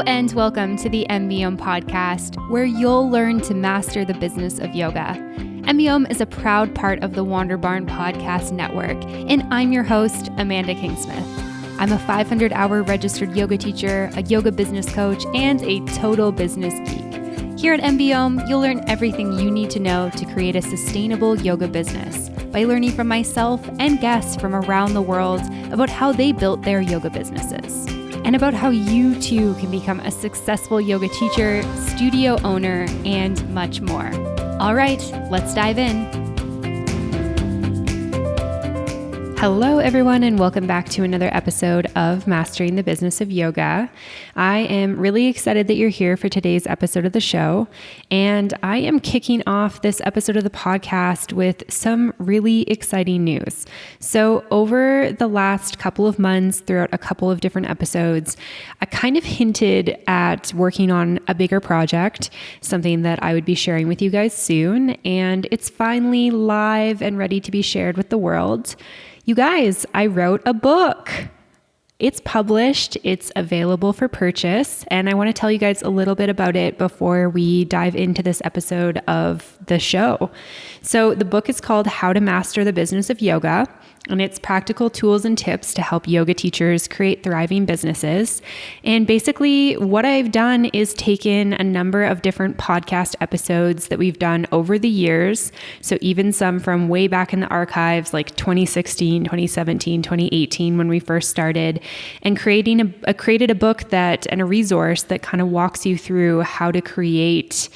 Hello and welcome to the MBOM podcast, where you'll learn to master the business of yoga. MBOM is a proud part of the Wander Barn Podcast Network, and I'm your host, Amanda Kingsmith. I'm a 500-hour registered yoga teacher, a yoga business coach, and a total business geek. Here at MBOM, you'll learn everything you need to know to create a sustainable yoga business by learning from myself and guests from around the world about how they built their yoga businesses, and about how you too can become a successful yoga teacher, studio owner, and much more. All right, let's dive in. Hello, everyone, and welcome back to another episode of Mastering the Business of Yoga. I am really excited that you're here for today's episode of the show, and I am kicking off this episode of the podcast with some really exciting news. So over the last couple of months, throughout a couple of different episodes, I kind of hinted at working on a bigger project, something that I would be sharing with you guys soon, and it's finally live and ready to be shared with the world. You guys, I wrote a book. It's published, it's available for purchase, and I want to tell you guys a little bit about it before we dive into this episode of the show. So the book is called How to Master the Business of Yoga, and it's practical tools and tips to help yoga teachers create thriving businesses. And basically what I've done is taken a number of different podcast episodes that we've done over the years. So even some from way back in the archives, like 2016, 2017, 2018, when we first started, and created a book and a resource that kind of walks you through how to create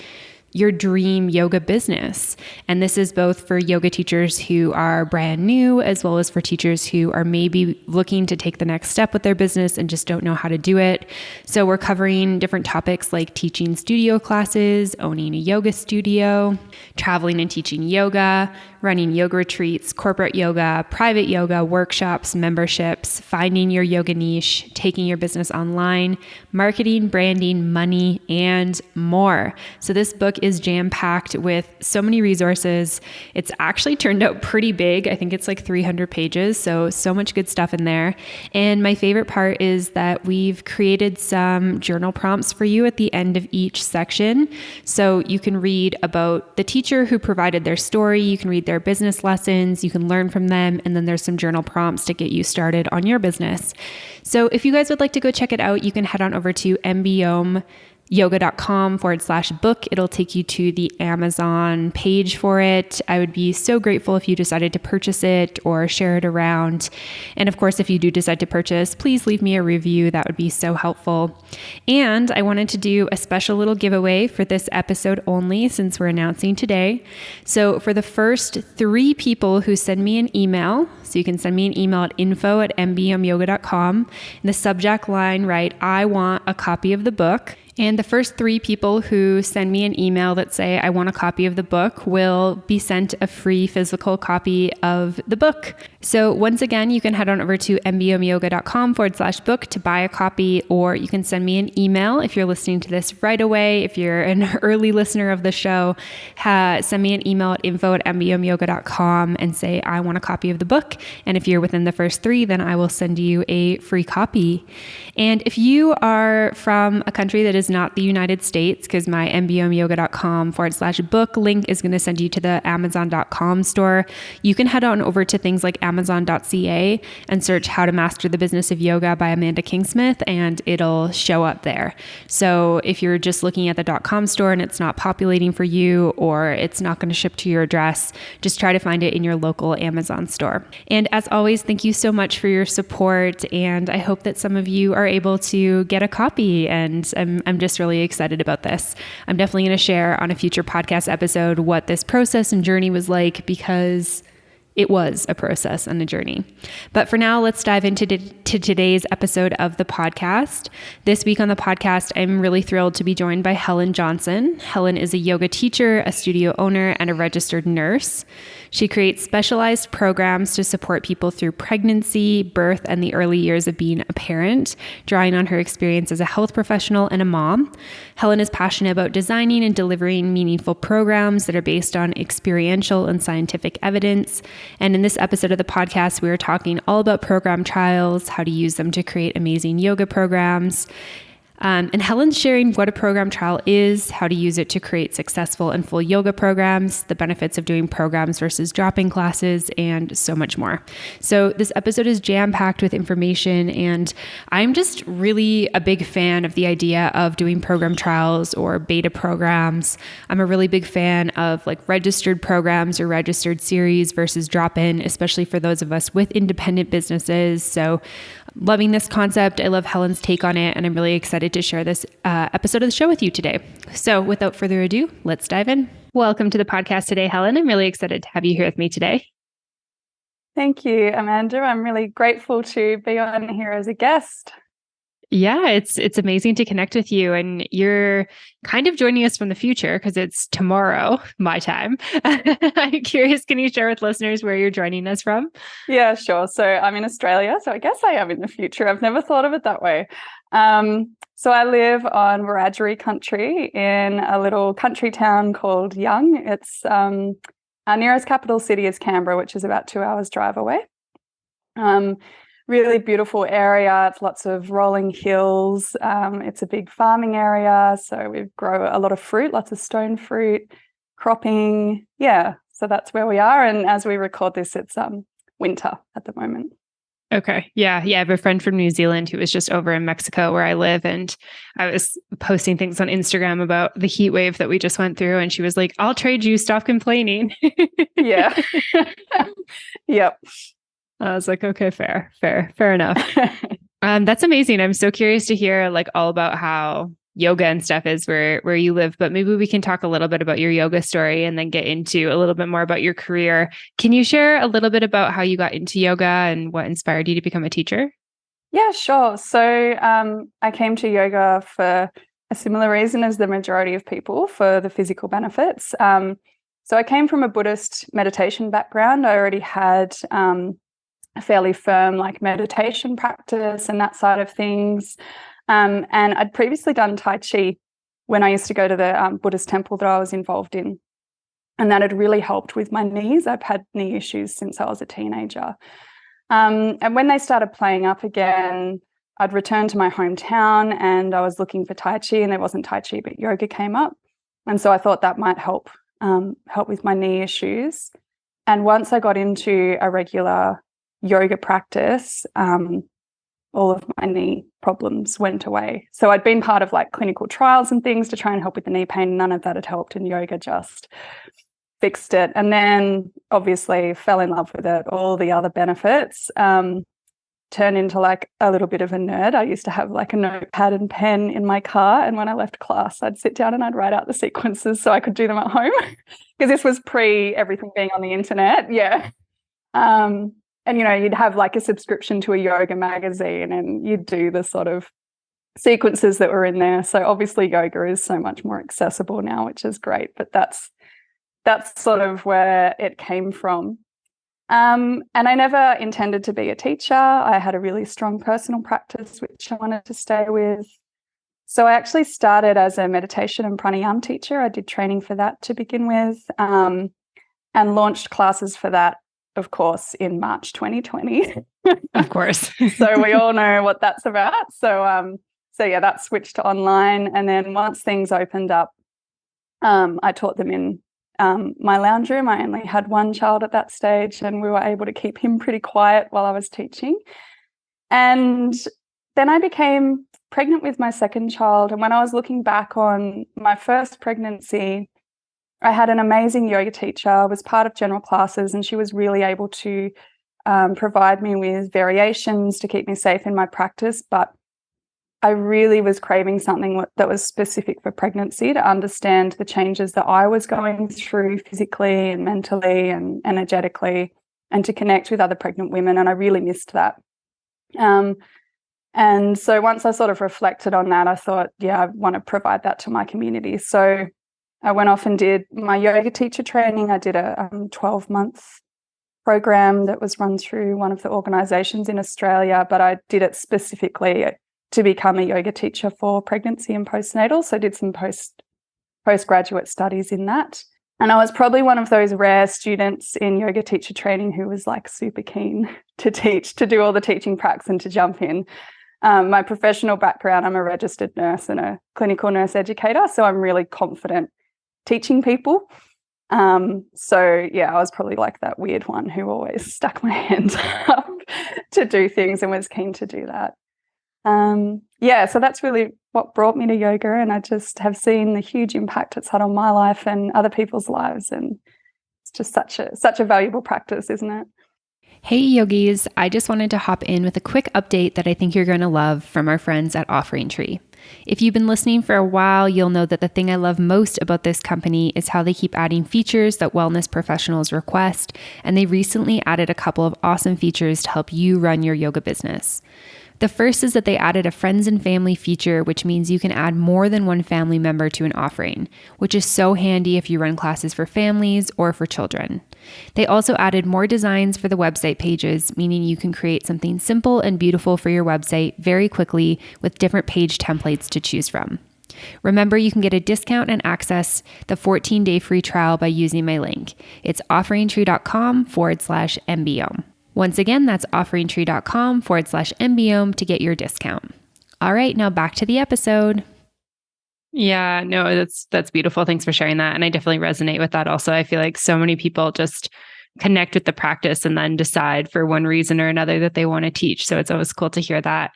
your dream yoga business. And this is both for yoga teachers who are brand new, as well as for teachers who are maybe looking to take the next step with their business and just don't know how to do it. So we're covering different topics like teaching studio classes, owning a yoga studio, traveling and teaching yoga, running yoga retreats, corporate yoga, private yoga, workshops, memberships, finding your yoga niche, taking your business online, marketing, branding, money, and more. So this book is jam-packed with so many resources. It's actually turned out pretty big. I think it's like 300 pages, so much good stuff in there. And my favorite part is that we've created some journal prompts for you at the end of each section. So you can read about the teacher who provided their story, you can read their business lessons, you can learn from them, and then there's some journal prompts to get you started on your business. So if you guys would like to go check it out, you can head on over to mbomyoga.com/book. It'll take you to the Amazon page for it. I would be so grateful if you decided to purchase it or share it around. And of course, if you do decide to purchase, please leave me a review. That would be so helpful. And I wanted to do a special little giveaway for this episode only, since we're announcing today. So for the first 3 people who send me an email, so you can send me an email at info@mbomyoga.com. In the subject line, write, "I want a copy of the book." And the first 3 people who send me an email that say, "I want a copy of the book," will be sent a free physical copy of the book. So once again, you can head on over to mbomyoga.com/book to buy a copy, or you can send me an email if you're listening to this right away. If you're an early listener of the show, send me an email at info@mbomyoga.com and say, "I want a copy of the book." And if you're within the first 3, then I will send you a free copy. And if you are from a country that is not the United States, because my mbomyoga.com/book link is going to send you to the Amazon.com store, you can head on over to things like Amazon.ca and search How to Master the Business of Yoga by Amanda Kingsmith, and it'll show up there. So if you're just looking at the .com store and it's not populating for you, or it's not going to ship to your address, just try to find it in your local Amazon store. And as always, thank you so much for your support, and I hope that some of you are able to get a copy, and I'm just really excited about this. I'm definitely going to share on a future podcast episode what this process and journey was like, because it was a process and a journey. But for now, let's dive into today's episode of the podcast. This week on the podcast, I'm really thrilled to be joined by Helen Johnson. Helen is a yoga teacher, a studio owner, and a registered nurse. She creates specialized programs to support people through pregnancy, birth, and the early years of being a parent, drawing on her experience as a health professional and a mom. Helen is passionate about designing and delivering meaningful programs that are based on experiential and scientific evidence. And in this episode of the podcast, we are talking all about program trials, how to use them to create amazing yoga programs, And Helen's sharing what a program trial is, how to use it to create successful and full yoga programs, the benefits of doing programs versus dropping classes, and so much more. So this episode is jam-packed with information, and I'm just really a big fan of the idea of doing program trials or beta programs. I'm a really big fan of like registered programs or registered series versus drop-in, especially for those of us with independent businesses. So loving this concept. I love Helen's take on it, and I'm really excited to share this episode of the show with you today. So without further ado, let's dive in. Welcome to the podcast today, Helen. I'm really excited to have you here with me today. Thank you, Amanda. I'm really grateful to be on here as a guest. Yeah, it's amazing to connect with you, and you're kind of joining us from the future because it's tomorrow, my time. I'm curious, can you share with listeners where you're joining us from? Yeah, sure. So I'm in Australia, so I guess I am in the future. I've never thought of it that way. So I live on Wiradjuri country in a little country town called Young. It's our nearest capital city is Canberra, which is about 2 hours drive away. Really beautiful area. It's lots of rolling hills. It's a big farming area, so we grow a lot of fruit, lots of stone fruit, cropping. Yeah, so that's where we are. And as we record this, it's winter at the moment. Okay. Yeah. I have a friend from New Zealand who was just over in Mexico where I live. And I was posting things on Instagram about the heat wave that we just went through. And she was like, I'll trade you. Stop complaining. Yeah. Yep. I was like, okay, fair enough. That's amazing. I'm so curious to hear like all about how yoga and stuff is where you live, but maybe we can talk a little bit about your yoga story and then get into a little bit more about your career. Can you share a little bit about how you got into yoga and what inspired you to become a teacher? Yeah, sure. So I came to yoga for a similar reason as the majority of people, for the physical benefits. So I came from a Buddhist meditation background. I already had a fairly firm like meditation practice and that side of things. And I'd previously done Tai Chi when I used to go to the Buddhist temple that I was involved in. And that had really helped with my knees. I've had knee issues since I was a teenager. And when they started playing up again, I'd returned to my hometown and I was looking for Tai Chi, and there wasn't Tai Chi, but yoga came up. And so I thought that might help with my knee issues. And once I got into a regular yoga practice, all of my knee problems went away. So I'd been part of like clinical trials and things to try and help with the knee pain. None of that had helped, and yoga just fixed it. And then obviously fell in love with it, all the other benefits. Turned into like a little bit of a nerd. I used to have like a notepad and pen in my car, and when I left class, I'd sit down and I'd write out the sequences so I could do them at home, because this was pre everything being on the internet. Yeah. And, you'd have like a subscription to a yoga magazine and you'd do the sort of sequences that were in there. So obviously yoga is so much more accessible now, which is great. But that's sort of where it came from. And I never intended to be a teacher. I had a really strong personal practice, which I wanted to stay with. So I actually started as a meditation and pranayama teacher. I did training for that to begin with, and launched classes for that, of course, in March 2020. Of course. So we all know what that's about. So yeah, that switched to online. And then once things opened up, I taught them in my lounge room. I only had one child at that stage, and we were able to keep him pretty quiet while I was teaching. And then I became pregnant with my second child. And when I was looking back on my first pregnancy, I had an amazing yoga teacher, was part of general classes, and she was really able to provide me with variations to keep me safe in my practice. But I really was craving something that was specific for pregnancy, to understand the changes that I was going through physically and mentally and energetically, and to connect with other pregnant women. And I really missed that. And so once I sort of reflected on that, I thought, yeah, I want to provide that to my community. So I went off and did my yoga teacher training. I did a 12-month program that was run through one of the organisations in Australia, but I did it specifically to become a yoga teacher for pregnancy and postnatal. So I did some postgraduate studies in that. And I was probably one of those rare students in yoga teacher training who was like super keen to teach, to do all the teaching pracs and to jump in. My professional background, I'm a registered nurse and a clinical nurse educator, so I'm really confident teaching people. So yeah, I was probably like that weird one who always stuck my hands up to do things and was keen to do that. Yeah, so that's really what brought me to yoga, and I just have seen the huge impact it's had on my life and other people's lives, and it's just such a valuable practice, isn't it? Hey yogis, I just wanted to hop in with a quick update that I think you're going to love from our friends at Offering Tree. If you've been listening for a while, you'll know that the thing I love most about this company is how they keep adding features that wellness professionals request, and they recently added a couple of awesome features to help you run your yoga business. The first is that they added a friends and family feature, which means you can add more than one family member to an offering, which is so handy if you run classes for families or for children. They also added more designs for the website pages, meaning you can create something simple and beautiful for your website very quickly with different page templates to choose from. Remember, you can get a discount and access the 14-day free trial by using my link. It's offeringtree.com/MBO. Once again, that's offeringtree.com/MBO to get your discount. All right, now back to the episode. Yeah, no, that's beautiful. Thanks for sharing that. And I definitely resonate with that also. I feel like so many people just connect with the practice and then decide for one reason or another that they want to teach. So it's always cool to hear that.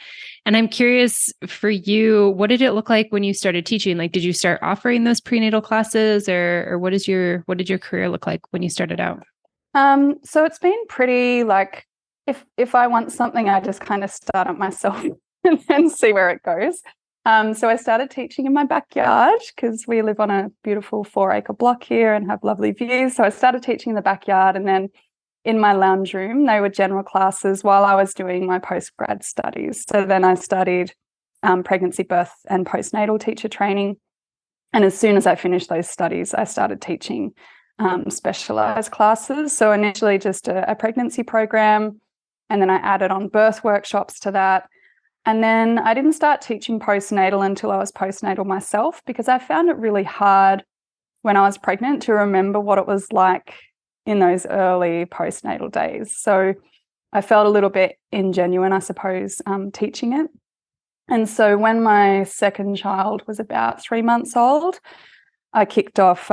And I'm curious for you, what did it look like when you started teaching? Like, did you start offering those prenatal classes, or what did your career look like when you started out? So it's been pretty like if I want something, I just kind of start it myself and then see where it goes. So I started teaching in my backyard because we live on a beautiful 4-acre block here and have lovely views. So I started teaching in the backyard, and then in my lounge room, they were general classes while I was doing my postgrad studies. So then I studied pregnancy, birth, and postnatal teacher training. And as soon as I finished those studies, I started teaching specialized classes. So initially just a pregnancy program, and then I added on birth workshops to that. And then I didn't start teaching postnatal until I was postnatal myself, because I found it really hard when I was pregnant to remember what it was like in those early postnatal days. So I felt a little bit ingenuine, I suppose, teaching it. And so when my second child was about 3 months old, I kicked off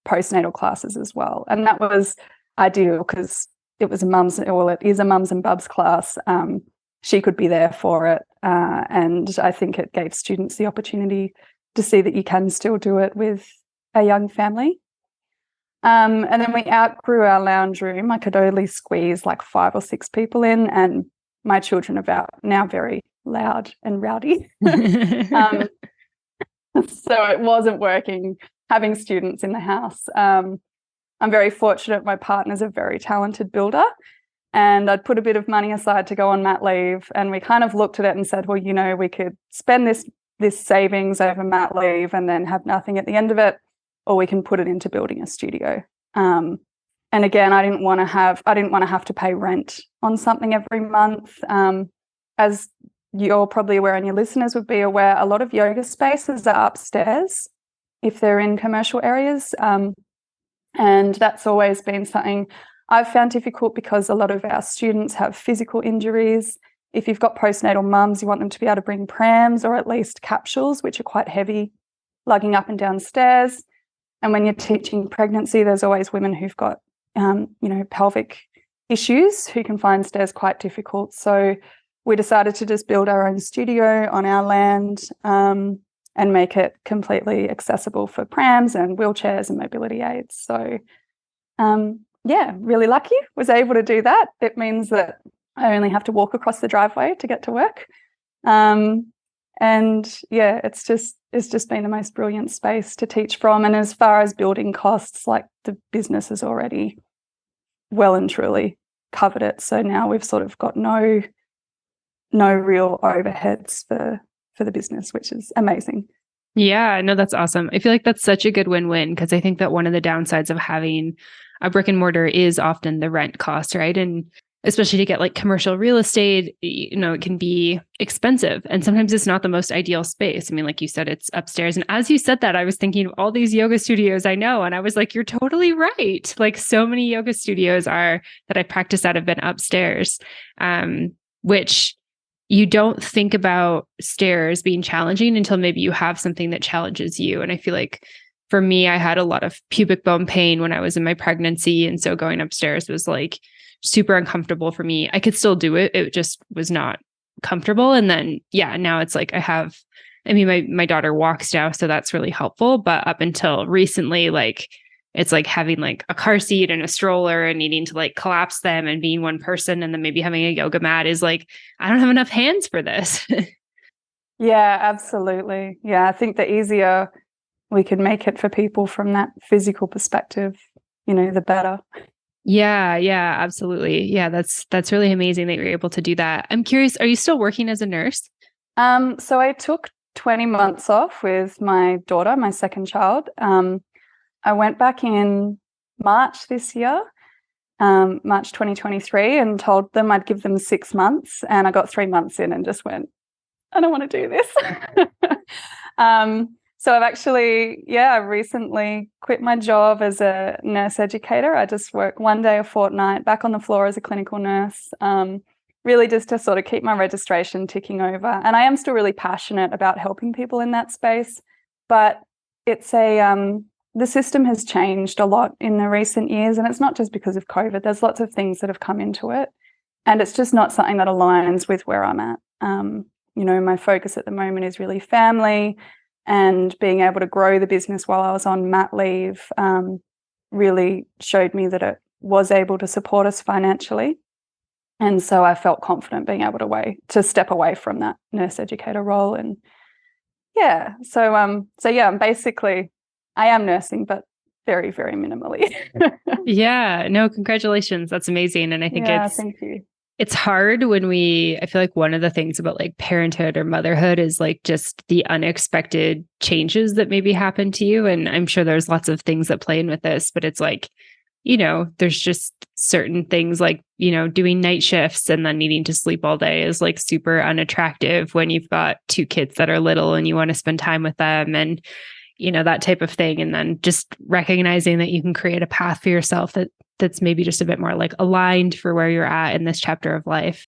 postnatal classes as well. And that was ideal because it is a mums and bubs class. She could be there for it. And I think it gave students the opportunity to see that you can still do it with a young family. And then we outgrew our lounge room. I could only squeeze like 5 or 6 people in, and my children are now very loud and rowdy. So it wasn't working having students in the house. I'm very fortunate. My partner's a very talented builder, and I'd put a bit of money aside to go on mat leave, and we kind of looked at it and said, well, we could spend this savings over mat leave and then have nothing at the end of it, or we can put it into building a studio. And again, I didn't want to have to pay rent on something every month. As you're probably aware, and your listeners would be aware, a lot of yoga spaces are upstairs if they're in commercial areas. And that's always been something I've found difficult, because a lot of our students have physical injuries. If you've got postnatal mums, you want them to be able to bring prams or at least capsules, which are quite heavy, lugging up and down stairs. And when you're teaching pregnancy, there's always women who've got, pelvic issues who can find stairs quite difficult. So we decided to just build our own studio on our land and make it completely accessible for prams and wheelchairs and mobility aids. So, really lucky, was able to do that. It means that I only have to walk across the driveway to get to work. It's just been the most brilliant space to teach from. And as far as building costs, like the business has already well and truly covered it. So now we've sort of got no real overheads for the business, which is amazing. Yeah, no, that's awesome. I feel like that's such a good win-win, because I think that one of the downsides of having a brick and mortar is often the rent cost, right? And especially to get like commercial real estate, it can be expensive. And sometimes it's not the most ideal space. I mean, like you said, it's upstairs. And as you said that, I was thinking of all these yoga studios I know. And I was like, you're totally right. Like so many yoga studios that I practice at have been upstairs, which you don't think about stairs being challenging until maybe you have something that challenges you. And I feel like for me, I had a lot of pubic bone pain when I was in my pregnancy. And so going upstairs was like super uncomfortable for me. I could still do it. It just was not comfortable. And then, yeah, now it's like my daughter walks now, so that's really helpful. But up until recently, like, it's like having like a car seat and a stroller and needing to like collapse them and being one person and then maybe having a yoga mat is like, I don't have enough hands for this. Yeah, absolutely. Yeah, I think the easier we could make it for people from that physical perspective, the better. Yeah, absolutely. Yeah, that's really amazing that you're able to do that. I'm curious, are you still working as a nurse? So I took 20 months off with my daughter, my second child. I went back in March this year, March 2023, and told them I'd give them 6 months. And I got 3 months in and just went, I don't want to do this. So I've actually, recently quit my job as a nurse educator. I just work 1 day a fortnight back on the floor as a clinical nurse, really just to sort of keep my registration ticking over. And I am still really passionate about helping people in that space, but it's the system has changed a lot in the recent years, and it's not just because of COVID. There's lots of things that have come into it, and it's just not something that aligns with where I'm at. My focus at the moment is really family, and being able to grow the business while I was on mat leave really showed me that it was able to support us financially. And so I felt confident being able to step away from that nurse educator role. And basically I am nursing, but very, very minimally. Yeah, no, congratulations. That's amazing. And I think thank you. It's hard I feel like one of the things about like parenthood or motherhood is like just the unexpected changes that maybe happen to you. And I'm sure there's lots of things that play in with this, but it's like, there's just certain things like, doing night shifts and then needing to sleep all day is like super unattractive when you've got 2 kids that are little and you want to spend time with them and, that type of thing. And then just recognizing that you can create a path for yourself that's maybe just a bit more like aligned for where you're at in this chapter of life.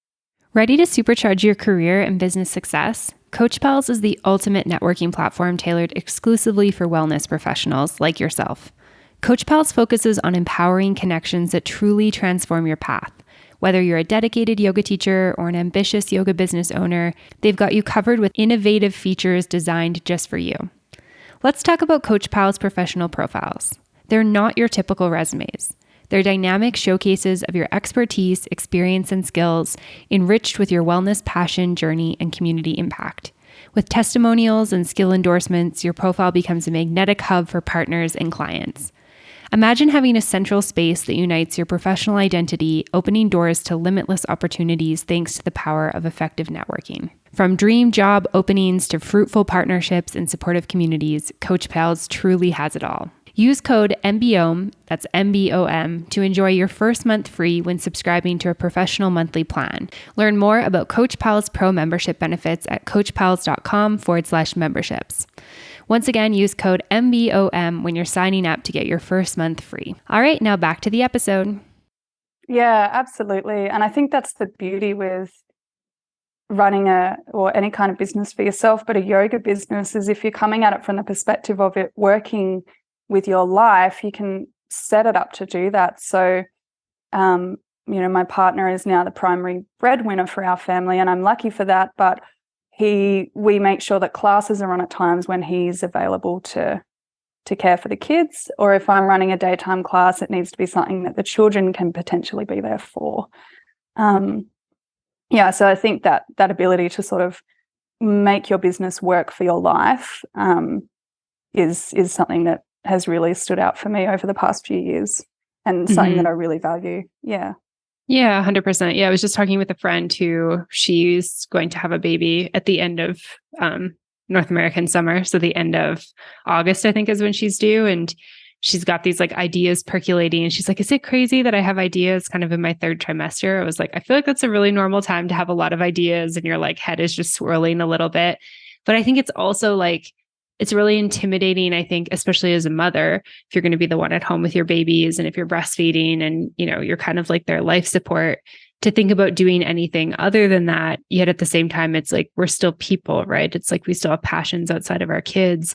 Ready to supercharge your career and business success? Coach Pals is the ultimate networking platform tailored exclusively for wellness professionals like yourself. Coach Pals focuses on empowering connections that truly transform your path. Whether you're a dedicated yoga teacher or an ambitious yoga business owner, they've got you covered with innovative features designed just for you. Let's talk about Coach Pals' professional profiles. They're not your typical resumes. They're dynamic showcases of your expertise, experience, and skills, enriched with your wellness passion, journey, and community impact. With testimonials and skill endorsements, your profile becomes a magnetic hub for partners and clients. Imagine having a central space that unites your professional identity, opening doors to limitless opportunities thanks to the power of effective networking. From dream job openings to fruitful partnerships and supportive communities, Coach Pals truly has it all. Use code MBOM, that's MBOM, to enjoy your first month free when subscribing to a professional monthly plan. Learn more about Coach Pals Pro membership benefits at coachpals.com/memberships. Once again, use code MBOM when you're signing up to get your first month free. All right, now back to the episode. Yeah, absolutely. And I think that's the beauty with running or any kind of business for yourself, but a yoga business is if you're coming at it from the perspective of it working with your life, you can set it up to do that. So, my partner is now the primary breadwinner for our family, and I'm lucky for that. But we make sure that classes are on at times when he's available to care for the kids, or if I'm running a daytime class, it needs to be something that the children can potentially be there for. So I think that ability to sort of make your business work for your life is something that has really stood out for me over the past few years, and something that I really value. Yeah. Yeah, 100%. Yeah, I was just talking with a friend who she's going to have a baby at the end of North American summer. So the end of August, I think, is when she's due. And she's got these like ideas percolating. And she's like, is it crazy that I have ideas kind of in my 3rd trimester? I was like, I feel like that's a really normal time to have a lot of ideas and your like head is just swirling a little bit. But I think it's also like, it's really intimidating, I think, especially as a mother, if you're going to be the one at home with your babies and if you're breastfeeding and, you're kind of like their life support, to think about doing anything other than that. Yet at the same time, it's like, we're still people, right? It's like we still have passions outside of our kids.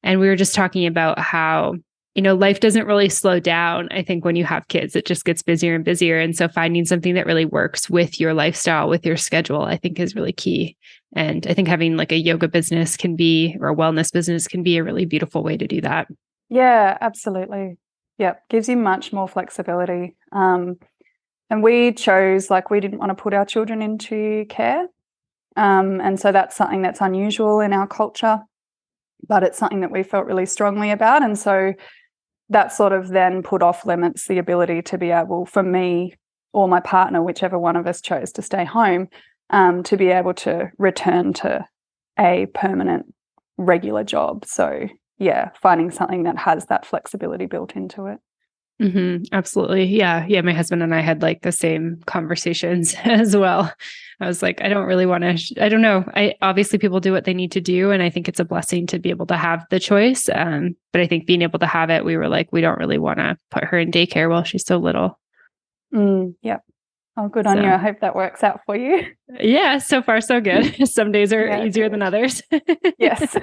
And we were just talking about how, life doesn't really slow down. I think when you have kids, it just gets busier and busier. And so finding something that really works with your lifestyle, with your schedule, I think is really key. And I think having like a yoga business or a wellness business can be a really beautiful way to do that. Yeah, absolutely. Yep. Gives you much more flexibility. And we chose, we didn't want to put our children into care. And so that's something that's unusual in our culture, but it's something that we felt really strongly about. And so that sort of then put off limits the ability to be able, for me or my partner, whichever one of us chose to stay home, to be able to return to a permanent, regular job. So yeah, finding something that has that flexibility built into it. Absolutely. Yeah. Yeah. My husband and I had like the same conversations as well. I was like, I don't really want to, I don't know. Obviously people do what they need to do. And I think it's a blessing to be able to have the choice. But I think being able to have it, we were like, we don't really want to put her in daycare while she's so little. Yep. Oh, good on you. I hope that works out for you. Yeah. So far, so good. Some days are easier than others. Yes.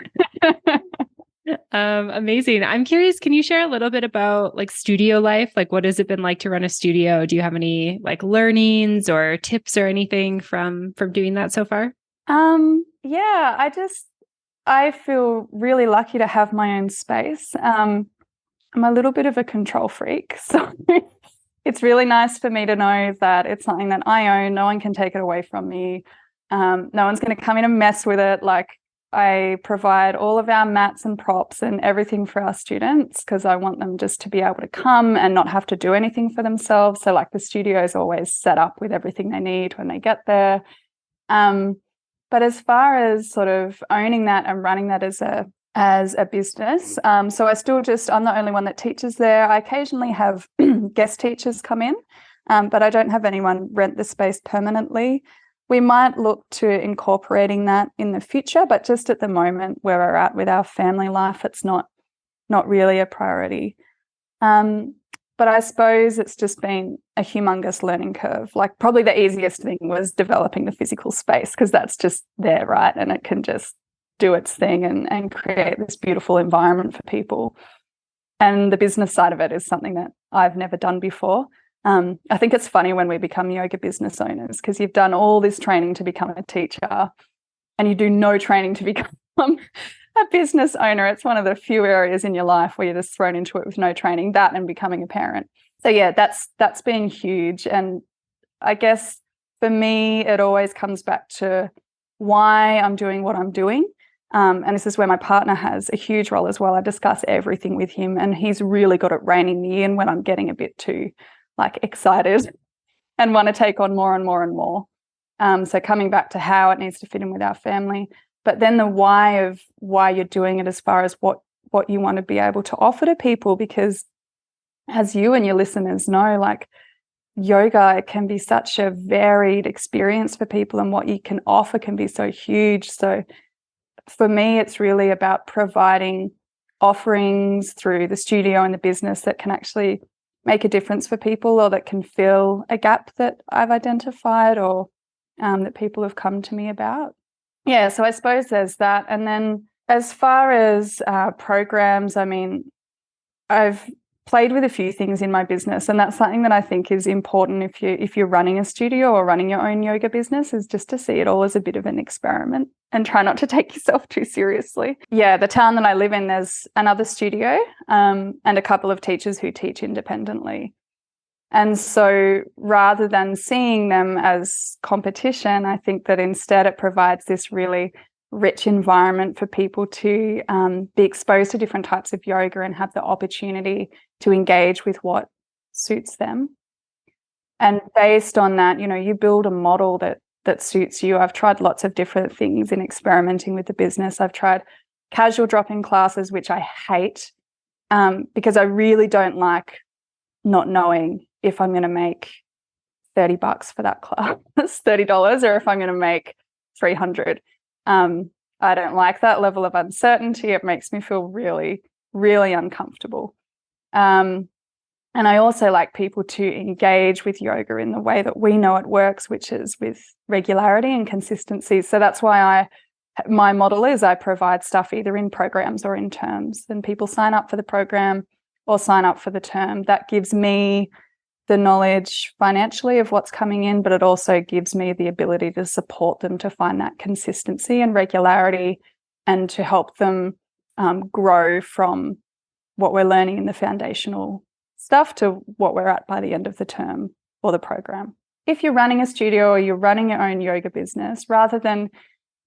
Amazing. I'm curious, can you share a little bit about like studio life? Like, what has it been like to run a studio? Do you have any like learnings or tips or anything from doing that so far? Yeah, I feel really lucky to have my own space. I'm a little bit of a control freak, so it's really nice for me to know that it's something that I own. No one can take it away from me. No one's going to come in and mess with it. I provide all of our mats and props and everything for our students because I want them just to be able to come and not have to do anything for themselves. So the studio is always set up with everything they need when they get there. But as far as sort of owning that and running that as a business, so I'm the only one that teaches there. I occasionally have guest teachers come in, but I don't have anyone rent the space permanently. We might look to incorporating that in the future, but just at the moment where we're at with our family life, it's not really a priority. But I suppose it's just been a humongous learning curve. Probably the easiest thing was developing the physical space because that's just there, right? And it can just do its thing and create this beautiful environment for people. And the business side of it is something that I've never done before. I think it's funny when we become yoga business owners because you've done all this training to become a teacher and you do no training to become a business owner. It's one of the few areas in your life where you're just thrown into it with no training, that and becoming a parent. So yeah, that's been huge. And I guess for me, it always comes back to why I'm doing what I'm doing. And this is where my partner has a huge role as well. I discuss everything with him and he's really good at reining me in when I'm getting a bit too excited and want to take on more and more and more. So coming back to how it needs to fit in with our family, but then the why of why you're doing it as far as what you want to be able to offer to people, because as you and your listeners know, yoga can be such a varied experience for people and what you can offer can be so huge. So for me, it's really about providing offerings through the studio and the business that can actually make a difference for people or that can fill a gap that I've identified or that people have come to me about. Yeah, so I suppose there's that. And then as far as programs, I mean, I've played with a few things in my business, and that's something that I think is important if you're running a studio or running your own yoga business, is just to see it all as a bit of an experiment and try not to take yourself too seriously. Yeah, the town that I live in, there's another studio and a couple of teachers who teach independently. And so rather than seeing them as competition, I think that instead it provides this really rich environment for people to be exposed to different types of yoga and have the opportunity to engage with what suits them. And based on that, you build a model that suits you. I've tried lots of different things in experimenting with the business. I've tried casual drop-in classes, which I hate because I really don't like not knowing if I'm going to make $30 for that class, $30, or if I'm going to make $300. I don't like that level of uncertainty. It makes me feel really, really uncomfortable. And I also like people to engage with yoga in the way that we know it works, which is with regularity and consistency. So that's why my model is I provide stuff either in programs or in terms. And people sign up for the program or sign up for the term. That gives me the knowledge financially of what's coming in, but it also gives me the ability to support them to find that consistency and regularity and to help them grow from what we're learning in the foundational stuff to what we're at by the end of the term or the program. If you're running a studio or you're running your own yoga business, rather than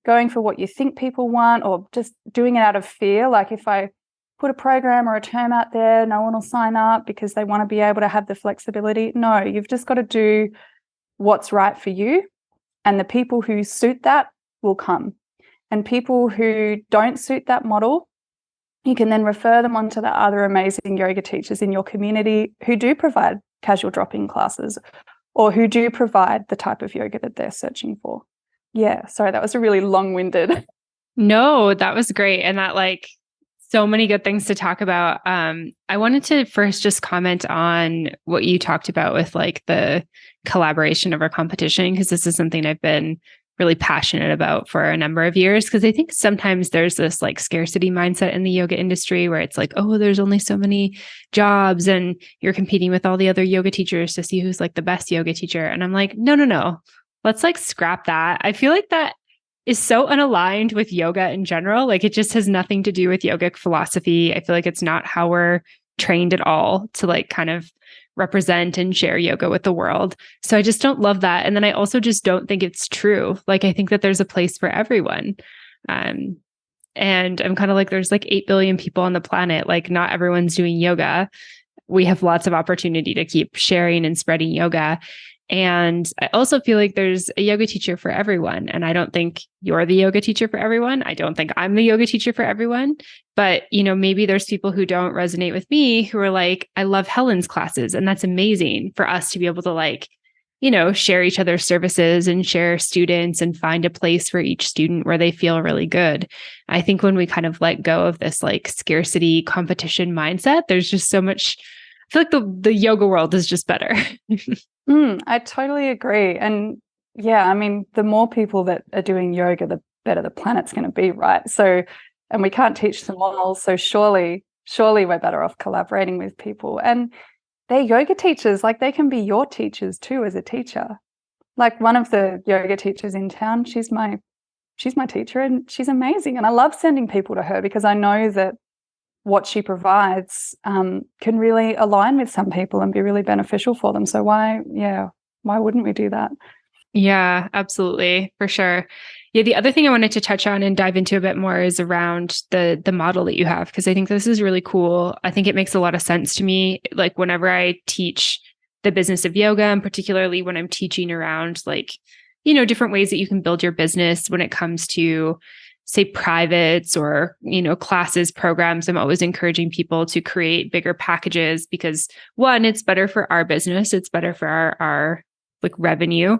going for what you think people want or just doing it out of fear, like if I put a program or a term out there, no one will sign up because they want to be able to have the flexibility. No, you've just got to do what's right for you, and the people who suit that will come. And people who don't suit that model, you can then refer them on to the other amazing yoga teachers in your community who do provide casual drop-in classes or who do provide the type of yoga that they're searching for. Yeah, sorry, that was a really long-winded. No, that was great. And that so many good things to talk about. I wanted to first just comment on what you talked about with the collaboration over competition, because this is something I've been really passionate about for a number of years. Because I think sometimes there's this scarcity mindset in the yoga industry where it's oh, there's only so many jobs and you're competing with all the other yoga teachers to see who's the best yoga teacher. And I'm no. Let's scrap that. I feel like that is so unaligned with yoga in general. It just has nothing to do with yogic philosophy. I feel like it's not how we're trained at all to kind of represent and share yoga with the world. So I just don't love that. And then I also just don't think it's true. I think that there's a place for everyone. And I'm kind of there's 8 billion people on the planet. Not everyone's doing yoga. We have lots of opportunity to keep sharing and spreading yoga. And I also feel like there's a yoga teacher for everyone. And I don't think you're the yoga teacher for everyone. I don't think I'm the yoga teacher for everyone. But, maybe there's people who don't resonate with me who are I love Helen's classes. And that's amazing for us to be able to share each other's services and share students and find a place for each student where they feel really good. I think when we kind of let go of this scarcity competition mindset, there's just so much. I feel like the yoga world is just better. I totally agree. And yeah, I mean, the more people that are doing yoga, the better the planet's going to be, right? So, and we can't teach them all. So surely we're better off collaborating with people. And they're yoga teachers, they can be your teachers too as a teacher. One of the yoga teachers in town, she's my teacher and she's amazing. And I love sending people to her because I know that what she provides can really align with some people and be really beneficial for them. So why wouldn't we do that? Yeah, absolutely. For sure. Yeah. The other thing I wanted to touch on and dive into a bit more is around the model that you have, because I think this is really cool. I think it makes a lot of sense to me. Whenever I teach the business of yoga, and particularly when I'm teaching around different ways that you can build your business when it comes to say privates or, classes, programs, I'm always encouraging people to create bigger packages because one, it's better for our business. It's better for our revenue,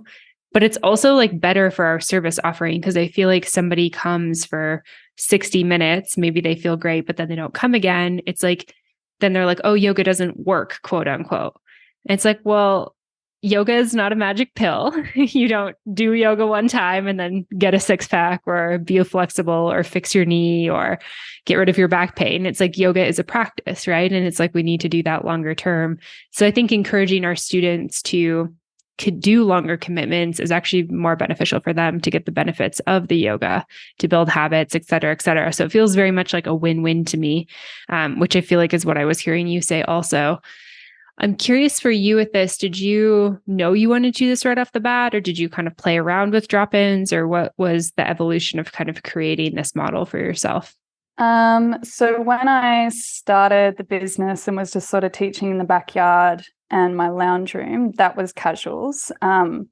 but it's also better for our service offering. Cause I feel like somebody comes for 60 minutes, maybe they feel great, but then they don't come again. It's then they're oh, yoga doesn't work, quote unquote. And it's well, yoga is not a magic pill. You don't do yoga one time and then get a six pack or be flexible or fix your knee or get rid of your back pain. It's yoga is a practice, right? And it's we need to do that longer term. So I think encouraging our students to could do longer commitments is actually more beneficial for them to get the benefits of the yoga, to build habits, et cetera, et cetera. So it feels very much like a win-win to me, which I feel like is what I was hearing you say also. I'm curious for you with this, did you know you wanted to do this right off the bat, or did you kind of play around with drop-ins, or what was the evolution of kind of creating this model for yourself? So when I started the business and was just sort of teaching in the backyard and my lounge room, that was casuals. And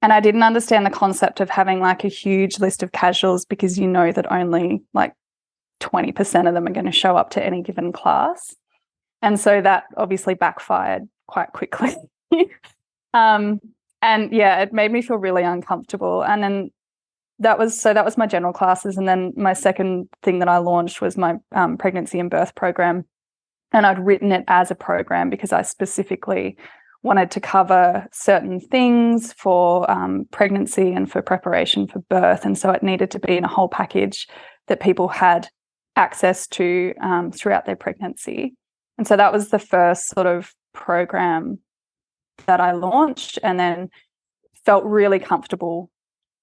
I didn't understand the concept of having a huge list of casuals because you know that only 20% of them are going to show up to any given class. And so that obviously backfired quite quickly. And yeah, it made me feel really uncomfortable. And then that was my general classes. And then my second thing that I launched was my pregnancy and birth program. And I'd written it as a program because I specifically wanted to cover certain things for pregnancy and for preparation for birth. And so it needed to be in a whole package that people had access to throughout their pregnancy. And so that was the first sort of program that I launched, and then felt really comfortable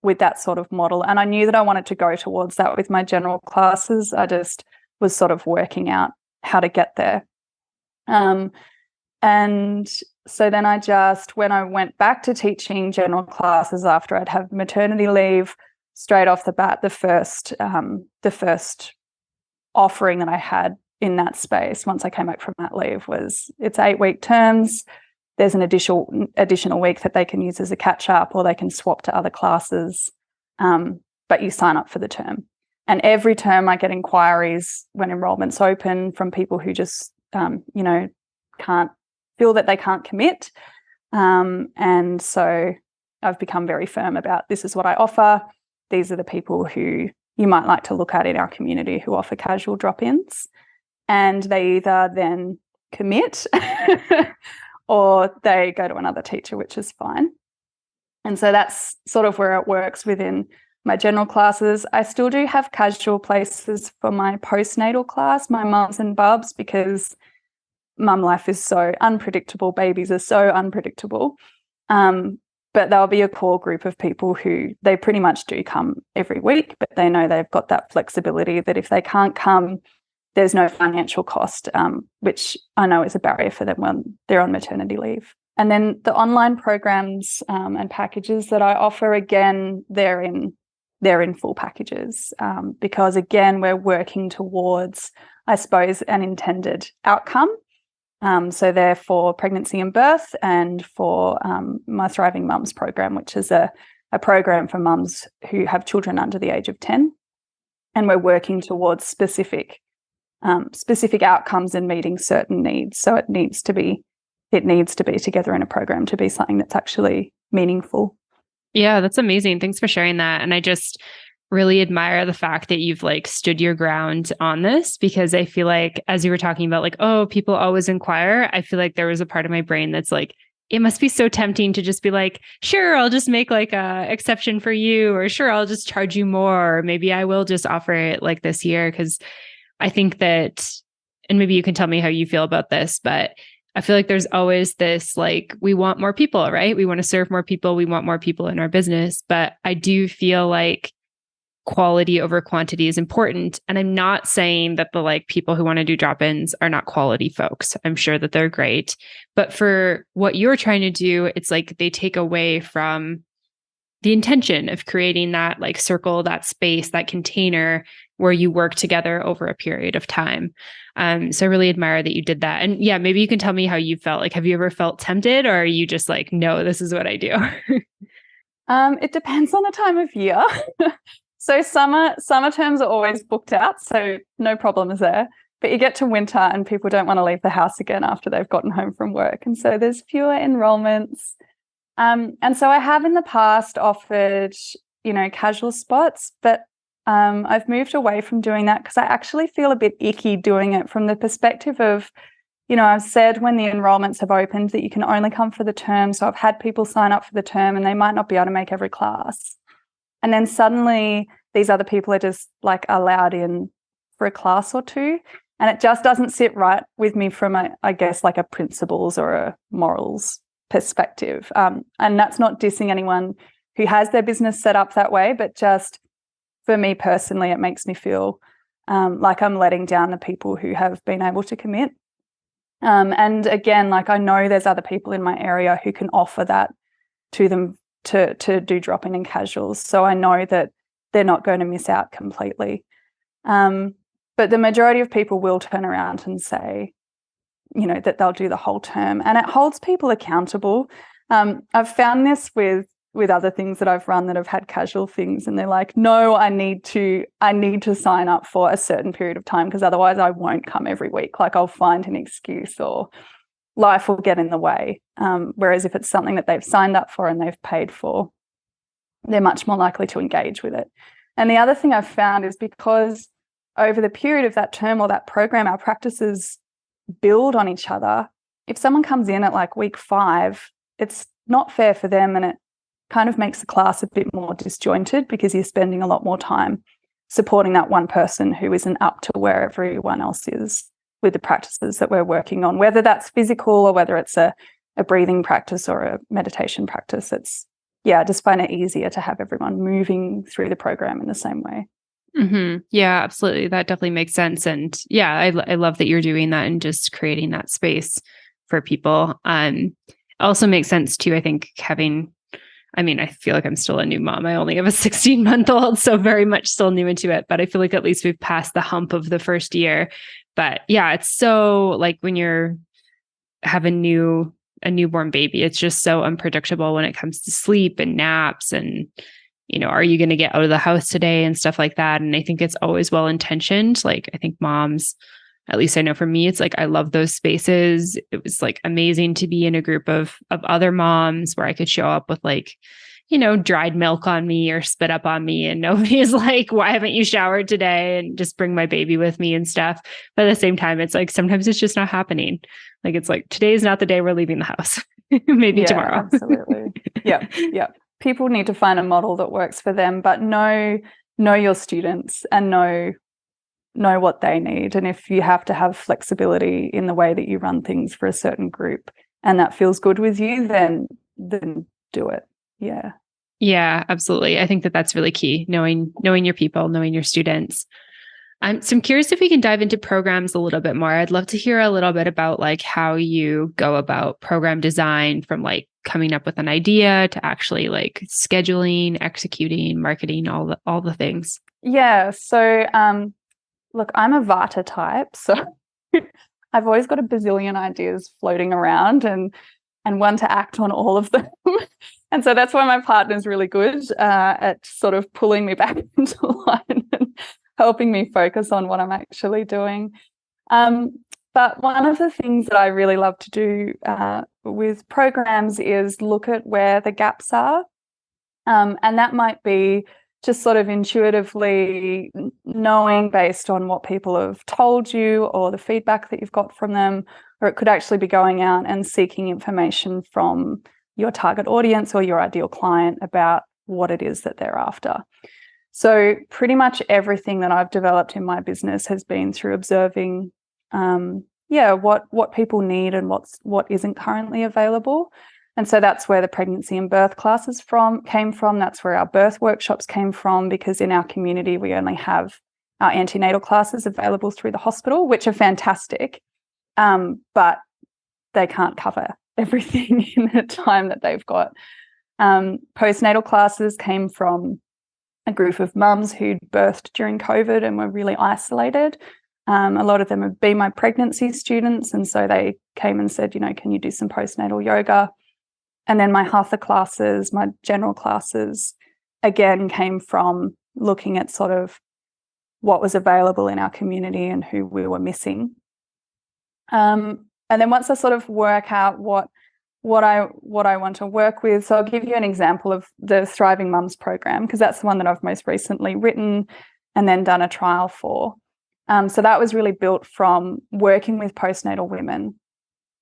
with that sort of model. And I knew that I wanted to go towards that with my general classes. I just was sort of working out how to get there. And so then when I went back to teaching general classes after I'd had maternity leave, straight off the bat, the first offering that I had in that space once I came back from that leave was, it's 8-week terms. There's an additional week that they can use as a catch-up, or they can swap to other classes, but you sign up for the term. And every term I get inquiries when enrollment's open from people who just, can't feel that they can't commit. And so I've become very firm about, this is what I offer. These are the people who you might like to look at in our community who offer casual drop-ins. And they either then commit or they go to another teacher, which is fine. And so that's sort of where it works within my general classes. I still do have casual places for my postnatal class, my mums and bubs, because mum life is so unpredictable. Babies are so unpredictable. But there'll be a core group of people who they pretty much do come every week, but they know they've got that flexibility that if they can't come, there's no financial cost, which I know is a barrier for them when they're on maternity leave. And then the online programs and packages that I offer, again, they're in full packages because, again, we're working towards, I suppose, an intended outcome. So they're for pregnancy and birth, and for my Thriving Mums program, which is a program for mums who have children under the age of 10. And we're working towards specific outcomes and meeting certain needs. So it needs to be together in a program to be something that's actually meaningful. Yeah, that's amazing. Thanks for sharing that. And I just really admire the fact that you've stood your ground on this, because I feel like, as you were talking about, oh, people always inquire, I feel like there was a part of my brain that's it must be so tempting to just be sure, I'll just make a exception for you, or sure, I'll just charge you more, or maybe I will just offer it this year. Because I think that, and maybe you can tell me how you feel about this, but I feel like there's always this, we want more people, right? We want to serve more people. We want more people in our business. But I do feel like quality over quantity is important. And I'm not saying that the people who want to do drop-ins are not quality folks. I'm sure that they're great. But for what you're trying to do, it's they take away from the intention of creating that circle, that space, that container where you work together over a period of time. So I really admire that you did that. And yeah, maybe you can tell me how you felt. Have you ever felt tempted, or are you just no, this is what I do? It depends on the time of year. So summer terms are always booked out, so no problems there. But you get to winter and people don't want to leave the house again after they've gotten home from work. And so there's fewer enrollments. And so I have in the past offered, casual spots, but I've moved away from doing that because I actually feel a bit icky doing it from the perspective of, I've said when the enrollments have opened that you can only come for the term. So I've had people sign up for the term and they might not be able to make every class. And then suddenly these other people are just allowed in for a class or two. And it just doesn't sit right with me from a principles or a morals perspective. And that's not dissing anyone who has their business set up that way, but just for me personally, it makes me feel like I'm letting down the people who have been able to commit. And again, I know there's other people in my area who can offer that to them to do drop-in and casuals. So I know that they're not going to miss out completely. But the majority of people will turn around and say, that they'll do the whole term, and it holds people accountable. I've found this with other things that I've run that have had casual things, and they're no, I need to sign up for a certain period of time because otherwise I won't come every week. I'll find an excuse or life will get in the way. Whereas if it's something that they've signed up for and they've paid for, they're much more likely to engage with it. And the other thing I've found is because over the period of that term or that program, our practices build on each other. If someone comes in at like week 5, it's not fair for them, and it kind of makes the class a bit more disjointed because you're spending a lot more time supporting that one person who isn't up to where everyone else is with the practices that we're working on, whether that's physical or whether it's a breathing practice or a meditation practice. I just find it easier to have everyone moving through the program in the same way. Mm-hmm. Yeah, absolutely. That definitely makes sense. And yeah, I love that you're doing that and just creating that space for people. Also makes sense too, I think, I feel like I'm still a new mom. I only have a 16-month-old, so very much still new into it, but I feel like at least we've passed the hump of the first year. But yeah, it's so like when you're have a newborn baby, it's just so unpredictable when it comes to sleep and naps and are you going to get out of the house today and stuff like that. And I think it's always well intentioned. Like I think moms, at least I know for me, it's like I love those spaces. It was like amazing to be in a group of other moms where I could show up with like, dried milk on me or spit up on me, and nobody's like, why haven't you showered today? And just bring my baby with me and stuff. But at the same time, it's like sometimes it's just not happening. Like it's like today's not the day we're leaving the house. Maybe tomorrow. Absolutely. Yeah. People need to find a model that works for them, but know your students and know what they need. And if you have to have flexibility in the way that you run things for a certain group and that feels good with you, then do it. Yeah. Yeah, absolutely. I think that that's really key, knowing your people, knowing your students. So I'm curious if we can dive into programs a little bit more. I'd love to hear a little bit about like how you go about program design, from like coming up with an idea to actually like scheduling, executing, marketing, all the things. Yeah. So, look, I'm a Vata type, so I've always got a bazillion ideas floating around and one to act on all of them. And so that's why my partner's really good at sort of pulling me back into line and helping me focus on what I'm actually doing. But one of the things that I really love to do with programs is look at where the gaps are. And that might be just sort of intuitively knowing based on what people have told you or the feedback that you've got from them, or it could actually be going out and seeking information from your target audience or your ideal client about what it is that they're after. So pretty much everything that I've developed in my business has been through observing, what people need and what isn't currently available. And so that's where the pregnancy and birth classes came from. That's where our birth workshops came from, because in our community, we only have our antenatal classes available through the hospital, which are fantastic, but they can't cover everything in the time that they've got. Postnatal classes came from a group of mums who'd birthed during COVID and were really isolated. A lot of them have been my pregnancy students, and so they came and said, can you do some postnatal yoga? And then my hatha classes, my general classes, again, came from looking at sort of what was available in our community and who we were missing. And then once I sort of work out what I want to work with, so I'll give you an example of the Thriving Mums program, because that's the one that I've most recently written and then done a trial for. So that was really built from working with postnatal women.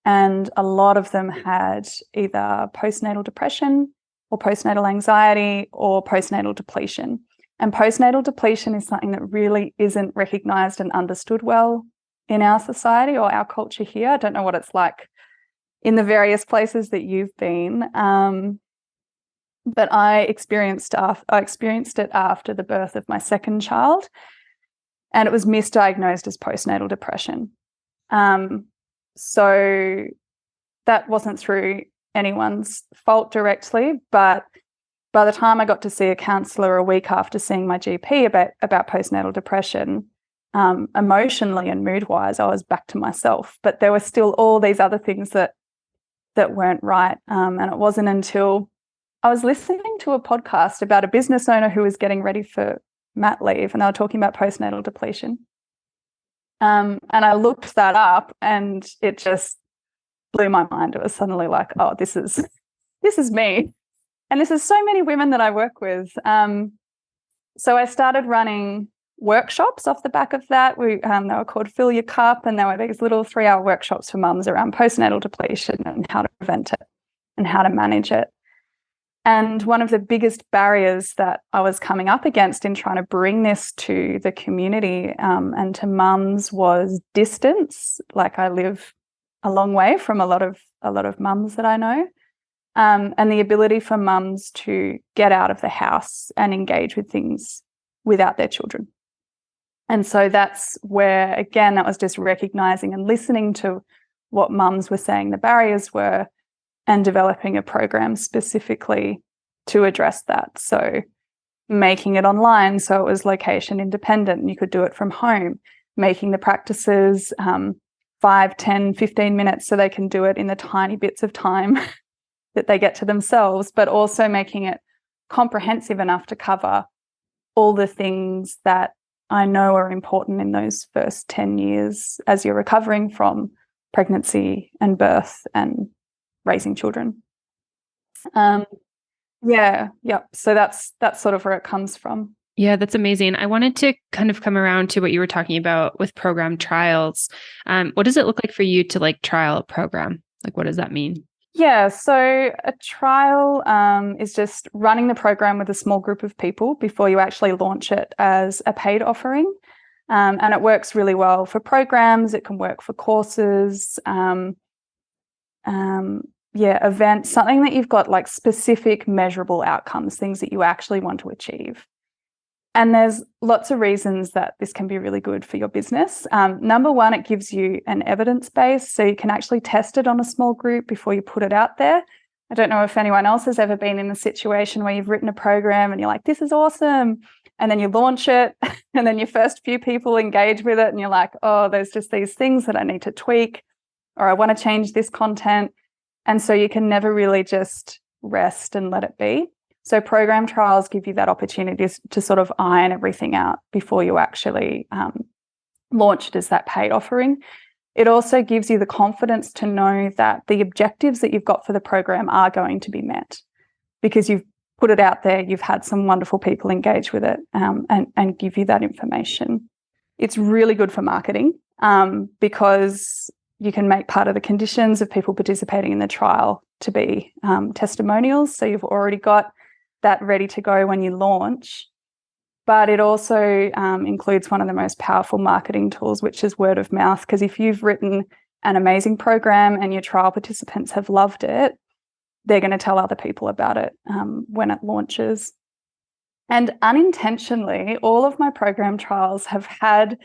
And a lot of them had either postnatal depression or postnatal anxiety or postnatal depletion. And postnatal depletion is something that really isn't recognised and understood well in our society or our culture here. I don't know what it's like in the various places that you've been, but I experienced it after the birth of my second child, and it was misdiagnosed as postnatal depression. So that wasn't through anyone's fault directly, but by the time I got to see a counsellor a week after seeing my GP about postnatal depression, emotionally and mood-wise, I was back to myself. But there were still all these other things that weren't right. And it wasn't until I was listening to a podcast about a business owner who was getting ready for mat leave, and they were talking about postnatal depletion. And I looked that up, and it just blew my mind. It was suddenly like, oh, this is me. And this is so many women that I work with. So I started running workshops off the back of that. They were called Fill Your Cup, and there were these little 3-hour workshops for mums around postnatal depletion and how to prevent it and how to manage it. And one of the biggest barriers that I was coming up against in trying to bring this to the community and to mums was distance. Like, I live a long way from a lot of mums that I know, and the ability for mums to get out of the house and engage with things without their children. And so that's where, again, that was just recognizing and listening to what mums were saying the barriers were, and developing a program specifically to address that. So making it online so it was location independent and you could do it from home, making the practices 5, 10, 15 minutes so they can do it in the tiny bits of time that they get to themselves, but also making it comprehensive enough to cover all the things that I know are important in those first 10 years as you're recovering from pregnancy and birth and raising children. So that's sort of where it comes from. Yeah, that's amazing. I wanted to kind of come around to what you were talking about with program trials. What does it look like for you to like trial a program? Like, what does that mean? Yeah, so a trial is just running the program with a small group of people before you actually launch it as a paid offering. And it works really well for programs. It can work for courses, events, something that you've got like specific measurable outcomes, things that you actually want to achieve. And there's lots of reasons that this can be really good for your business. Number one, it gives you an evidence base, so you can actually test it on a small group before you put it out there. I don't know if anyone else has ever been in a situation where you've written a program and you're like, this is awesome. And then you launch it and then your first few people engage with it and you're like, oh, there's just these things that I need to tweak, or I want to change this content. And so you can never really just rest and let it be. So program trials give you that opportunity to sort of iron everything out before you actually launch it as that paid offering. It also gives you the confidence to know that the objectives that you've got for the program are going to be met because you've put it out there, you've had some wonderful people engage with it and give you that information. It's really good for marketing because you can make part of the conditions of people participating in the trial to be testimonials. So you've already got that ready to go when you launch. But it also includes one of the most powerful marketing tools, which is word of mouth. Because if you've written an amazing program and your trial participants have loved it, they're going to tell other people about it when it launches. And unintentionally, all of my program trials have had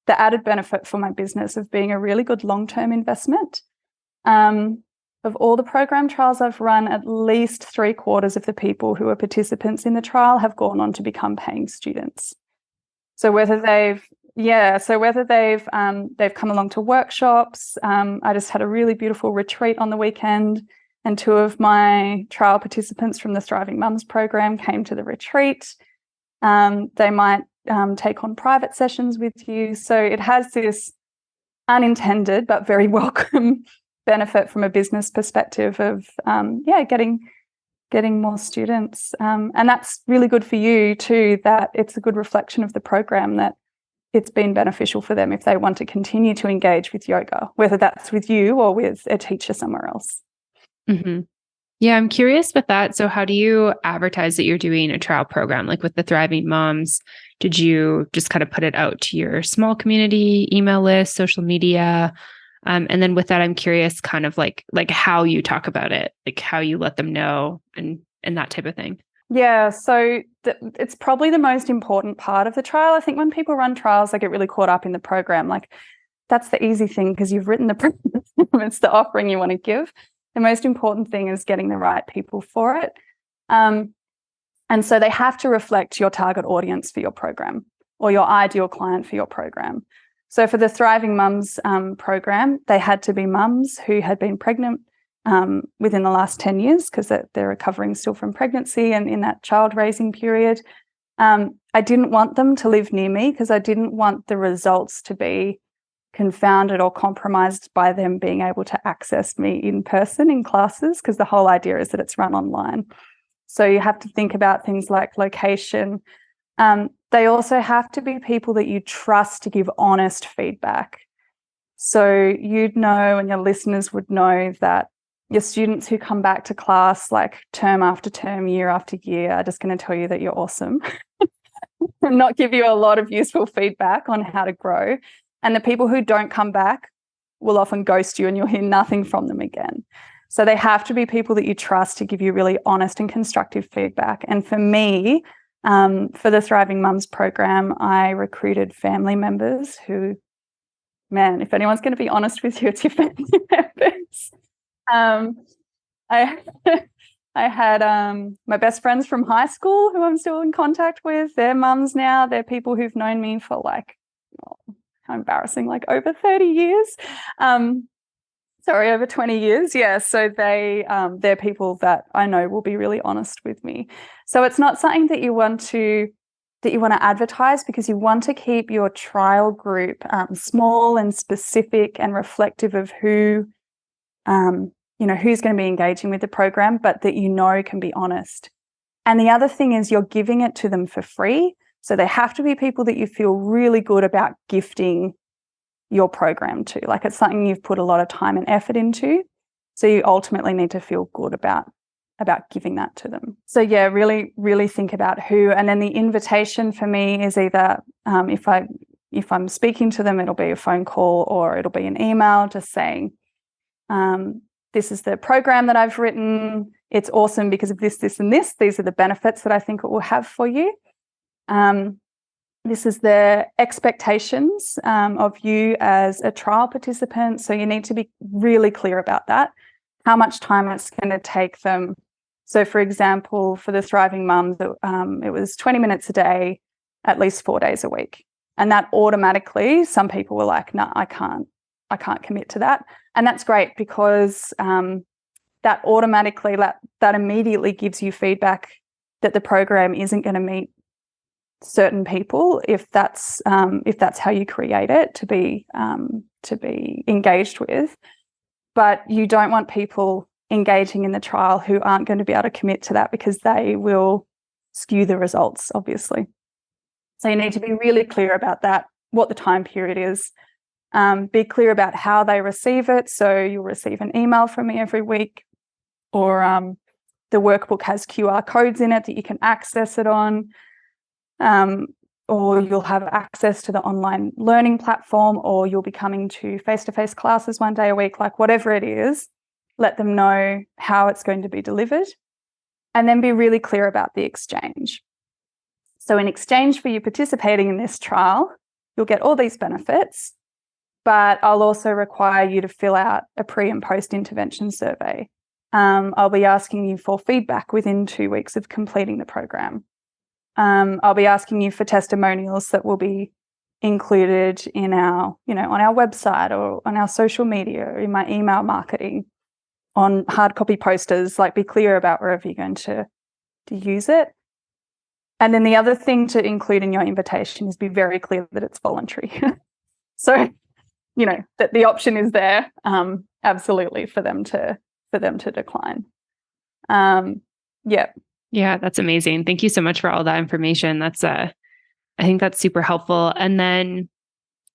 the added benefit for my business of being a really good long-term investment. Of all the program trials I've run, at least 3/4 of the people who are participants in the trial have gone on to become paying students. So whether they've come along to workshops, I just had a really beautiful retreat on the weekend, and 2 of my trial participants from the Thriving Mums program came to the retreat. They might take on private sessions with you. So it has this unintended but very welcome benefit from a business perspective of getting more students. And that's really good for you too, that it's a good reflection of the program, that it's been beneficial for them if they want to continue to engage with yoga, whether that's with you or with a teacher somewhere else. Mm-hmm. Yeah, I'm curious with that. So how do you advertise that you're doing a trial program? Like with the Thriving Moms, did you just kind of put it out to your small community, email list, social media? And then with that, I'm curious kind of like how you talk about it, like how you let them know and that type of thing. Yeah, so it's probably the most important part of the trial. I think when people run trials, they get really caught up in the program. Like, that's the easy thing because you've written the program, it's the offering you want to give. The most important thing is getting the right people for it. And so they have to reflect your target audience for your program or your ideal client for your program. So for the Thriving Mums program, they had to be mums who had been pregnant within the last 10 years because they're recovering still from pregnancy and in that child raising period. I didn't want them to live near me because I didn't want the results to be confounded or compromised by them being able to access me in person in classes, because the whole idea is that it's run online. So you have to think about things like location, They also have to be people that you trust to give honest feedback. So you'd know, and your listeners would know, that your students who come back to class like term after term, year after year, are just going to tell you that you're awesome and not give you a lot of useful feedback on how to grow. And the people who don't come back will often ghost you and you'll hear nothing from them again. So they have to be people that you trust to give you really honest and constructive feedback. And for me, for the Thriving Mums program, I recruited family members who, man, if anyone's going to be honest with you, it's your family members. I I had my best friends from high school who I'm still in contact with. They're mums now. They're people who've known me for like, oh, how embarrassing, like over 30 years. Sorry, over 20 years. Yeah. So they're people that I know will be really honest with me. So it's not something that you want to advertise, because you want to keep your trial group small and specific and reflective of who, who's going to be engaging with the program, but that can be honest. And the other thing is you're giving it to them for free. So they have to be people that you feel really good about gifting your program to. Like, it's something you've put a lot of time and effort into. So you ultimately need to feel good about giving that to them. So yeah, really, really think about who. And then the invitation for me is either if I'm speaking to them, it'll be a phone call or it'll be an email just saying, this is the program that I've written. It's awesome because of this, this, and this. These are the benefits that I think it will have for you. This is the expectations of you as a trial participant. So you need to be really clear about that, how much time it's going to take them. So for example, for the Thriving Mums, it was 20 minutes a day, at least 4 days a week. And that automatically, some people were like, no, I can't commit to that. And that's great, because that automatically, that immediately gives you feedback that the program isn't going to meet certain people if that's how you create it to be engaged with. But you don't want people engaging in the trial who aren't going to be able to commit to that, because they will skew the results, obviously. So you need to be really clear about that, what the time period is. Be clear about how they receive it. So you'll receive an email from me every week, or the workbook has QR codes in it that you can access it on. Or you'll have access to the online learning platform, or you'll be coming to face-to-face classes 1 day a week, like whatever it is, let them know how it's going to be delivered, and then be really clear about the exchange. So in exchange for you participating in this trial, you'll get all these benefits, but I'll also require you to fill out a pre and post intervention survey. I'll be asking you for feedback within 2 weeks of completing the program. I'll be asking you for testimonials that will be included in our, on our website or on our social media, or in my email marketing, on hard copy posters. Like, be clear about wherever you're going to use it. And then the other thing to include in your invitation is be very clear that it's voluntary. So, that the option is there, absolutely, for them to decline. Yeah. Yeah, that's amazing. Thank you so much for all that information. That's I think that's super helpful. And then,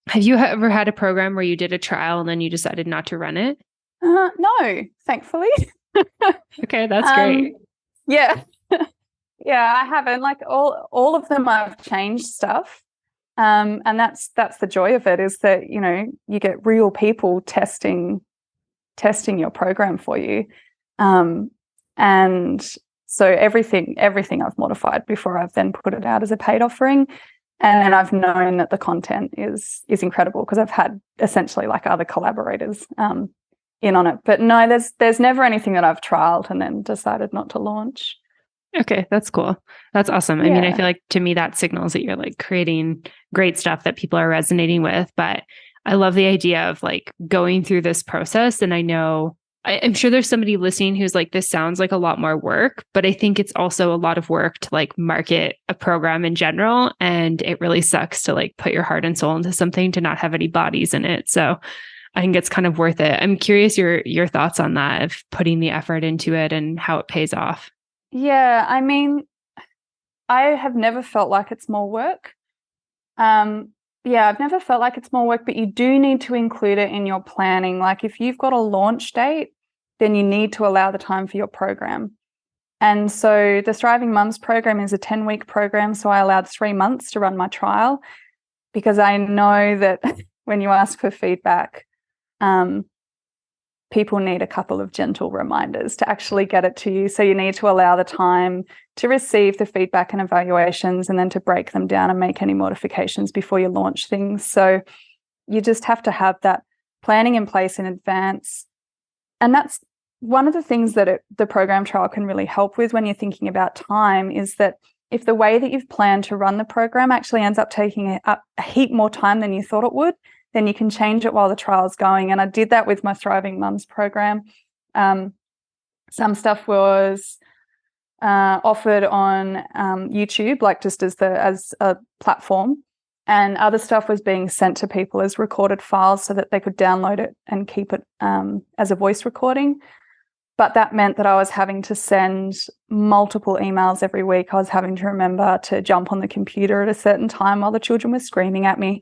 have you ever had a program where you did a trial and then you decided not to run it? No, thankfully. Okay, that's great. Yeah. Yeah, I haven't. Like, all of them I've changed stuff. And that's the joy of it, is that, you get real people testing your program for you. And so everything I've modified before I've then put it out as a paid offering. And then I've known that the content is incredible, because I've had essentially like other collaborators in on it. But no, there's never anything that I've trialed and then decided not to launch. Okay, that's cool. That's awesome. Yeah. I mean, I feel like, to me, that signals that you're like creating great stuff that people are resonating with. But I love the idea of like going through this process. And I'm sure there's somebody listening who's like, this sounds like a lot more work, but I think it's also a lot of work to like market a program in general. And it really sucks to like put your heart and soul into something to not have any bodies in it. So I think it's kind of worth it. I'm curious your thoughts on that, of putting the effort into it and how it pays off. Yeah, I mean, I have never felt like it's more work. Yeah, I've never felt like it's more work, but you do need to include it in your planning. Like if you've got a launch date, then you need to allow the time for your program. And so the Thriving Mums program is a 10-week program. So I allowed 3 months to run my trial because I know that when you ask for feedback, people need a couple of gentle reminders to actually get it to you. So you need to allow the time to receive the feedback and evaluations and then to break them down and make any modifications before you launch things. So you just have to have that planning in place in advance. And that's one of the things that the program trial can really help with when you're thinking about time, is that if the way that you've planned to run the program actually ends up taking a heap more time than you thought it would, then you can change it while the trial is going. And I did that with my Thriving Mums program. Some stuff was offered on YouTube, like just as a platform, and other stuff was being sent to people as recorded files so that they could download it and keep it as a voice recording. But that meant that I was having to send multiple emails every week. I was having to remember to jump on the computer at a certain time while the children were screaming at me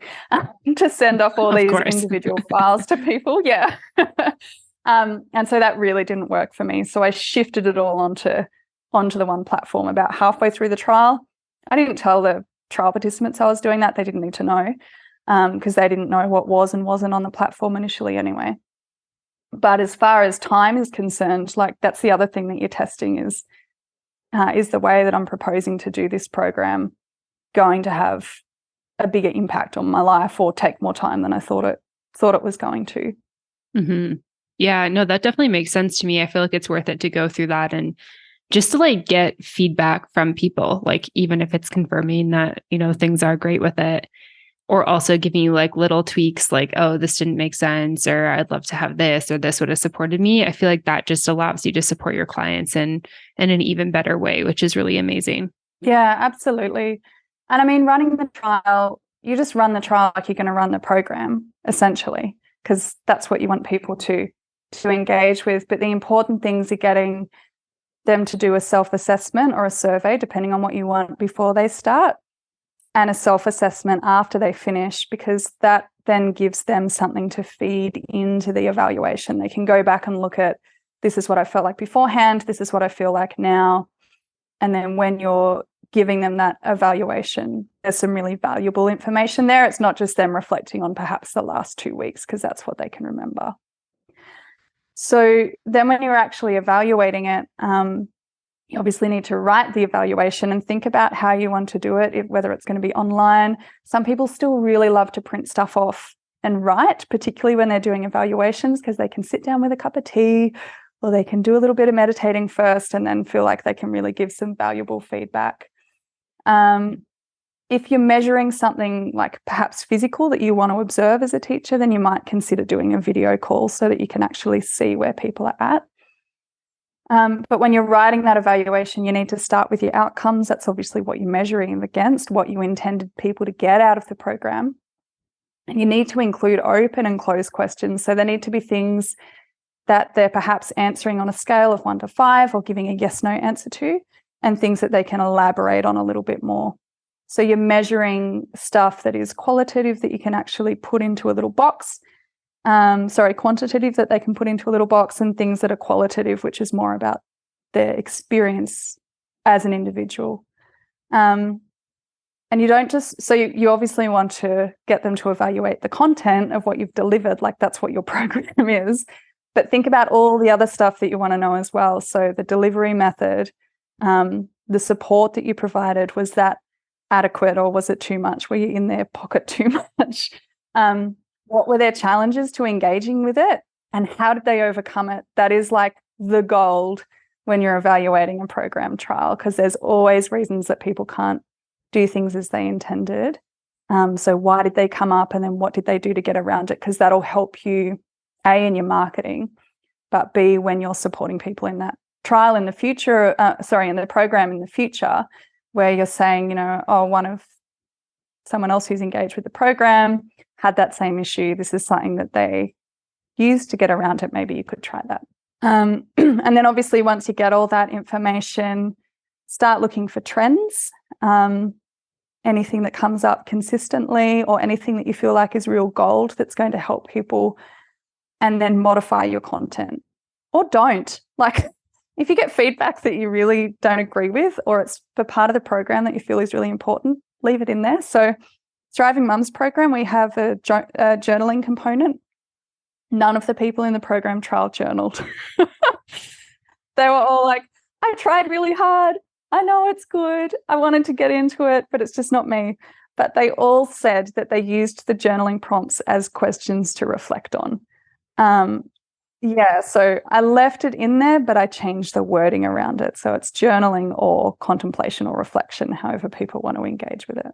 to send off all these individual files to people. Yeah. And so that really didn't work for me. So I shifted it all onto the one platform about halfway through the trial. I didn't tell the trial participants I was doing that. They didn't need to know because they didn't know what was and wasn't on the platform initially anyway. But as far as time is concerned, like that's the other thing that you're testing is the way that I'm proposing to do this program going to have a bigger impact on my life or take more time than I thought it was going to. Mm-hmm. Yeah, no, that definitely makes sense to me. I feel like it's worth it to go through that and just to like get feedback from people, like even if it's confirming that, things are great with it, or also giving you like little tweaks like, oh, this didn't make sense, or I'd love to have this, or this would have supported me. I feel like that just allows you to support your clients in an even better way, which is really amazing. Yeah, absolutely. And I mean, running the trial, you just run the trial like you're going to run the program, essentially, because that's what you want people to engage with. But the important things are getting them to do a self-assessment or a survey, depending on what you want, before they start, and a self-assessment after they finish, because that then gives them something to feed into the evaluation. They can go back and look at, this is what I felt like beforehand, this is what I feel like now. And then when you're giving them that evaluation, there's some really valuable information there. It's not just them reflecting on perhaps the last 2 weeks, because that's what they can remember. So then when you're actually evaluating it, you obviously need to write the evaluation and think about how you want to do it, whether it's going to be online. Some people still really love to print stuff off and write, particularly when they're doing evaluations, because they can sit down with a cup of tea, or they can do a little bit of meditating first and then feel like they can really give some valuable feedback. If you're measuring something like perhaps physical that you want to observe as a teacher, then you might consider doing a video call so that you can actually see where people are at. But when you're writing that evaluation, you need to start with your outcomes. That's obviously what you're measuring against, what you intended people to get out of the program. And you need to include open and closed questions. So there need to be things that they're perhaps answering on a scale of 1 to 5 or giving a yes/no answer to, and things that they can elaborate on a little bit more. So you're measuring stuff that is qualitative that you can actually put into a little box. Quantitative that they can put into a little box, and things that are qualitative, which is more about their experience as an individual. And you don't just, so you obviously want to get them to evaluate the content of what you've delivered, like that's what your program is, but think about all the other stuff that you want to know as well. So the delivery method, the support that you provided, was that adequate or was it too much? Were you in their pocket too much? What were their challenges to engaging with it, and how did they overcome it? That is like the gold when you're evaluating a program trial, because there's always reasons that people can't do things as they intended. So why did they come up, and then what did they do to get around it? Because that'll help you, A, in your marketing, but B, when you're supporting people in that trial in the future, in the program in the future, where you're saying, one of someone else who's engaged with the program had that same issue. This is something that they used to get around it. Maybe you could try that. And then obviously once you get all that information, start looking for trends. anything that comes up consistently, or anything that you feel like is real gold that's going to help people, and then modify your content. Or don't. Like, if you get feedback that you really don't agree with, or it's for part of the program that you feel is really important, leave it in there. So Thriving Mums program, we have a journaling component. None of the people in the program trial journaled. They were all like, I tried really hard. I know it's good. I wanted to get into it, but it's just not me. But they all said that they used the journaling prompts as questions to reflect on. So I left it in there, but I changed the wording around it. So it's journaling or contemplation or reflection, however people want to engage with it.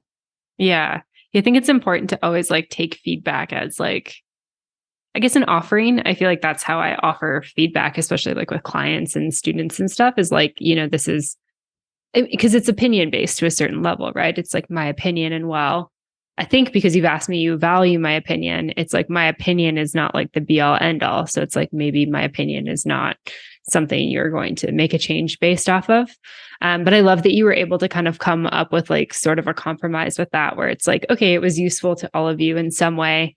Yeah. I think it's important to always like take feedback as like, I guess, an offering. I feel like that's how I offer feedback, especially like with clients and students and stuff, is like, this is because it's opinion based to a certain level, right? It's like my opinion. And while I think because you've asked me, you value my opinion, it's like my opinion is not like the be all end all. So it's like maybe my opinion is not something you're going to make a change based off of. But I love that you were able to kind of come up with like sort of a compromise with that, where it's like, okay, it was useful to all of you in some way.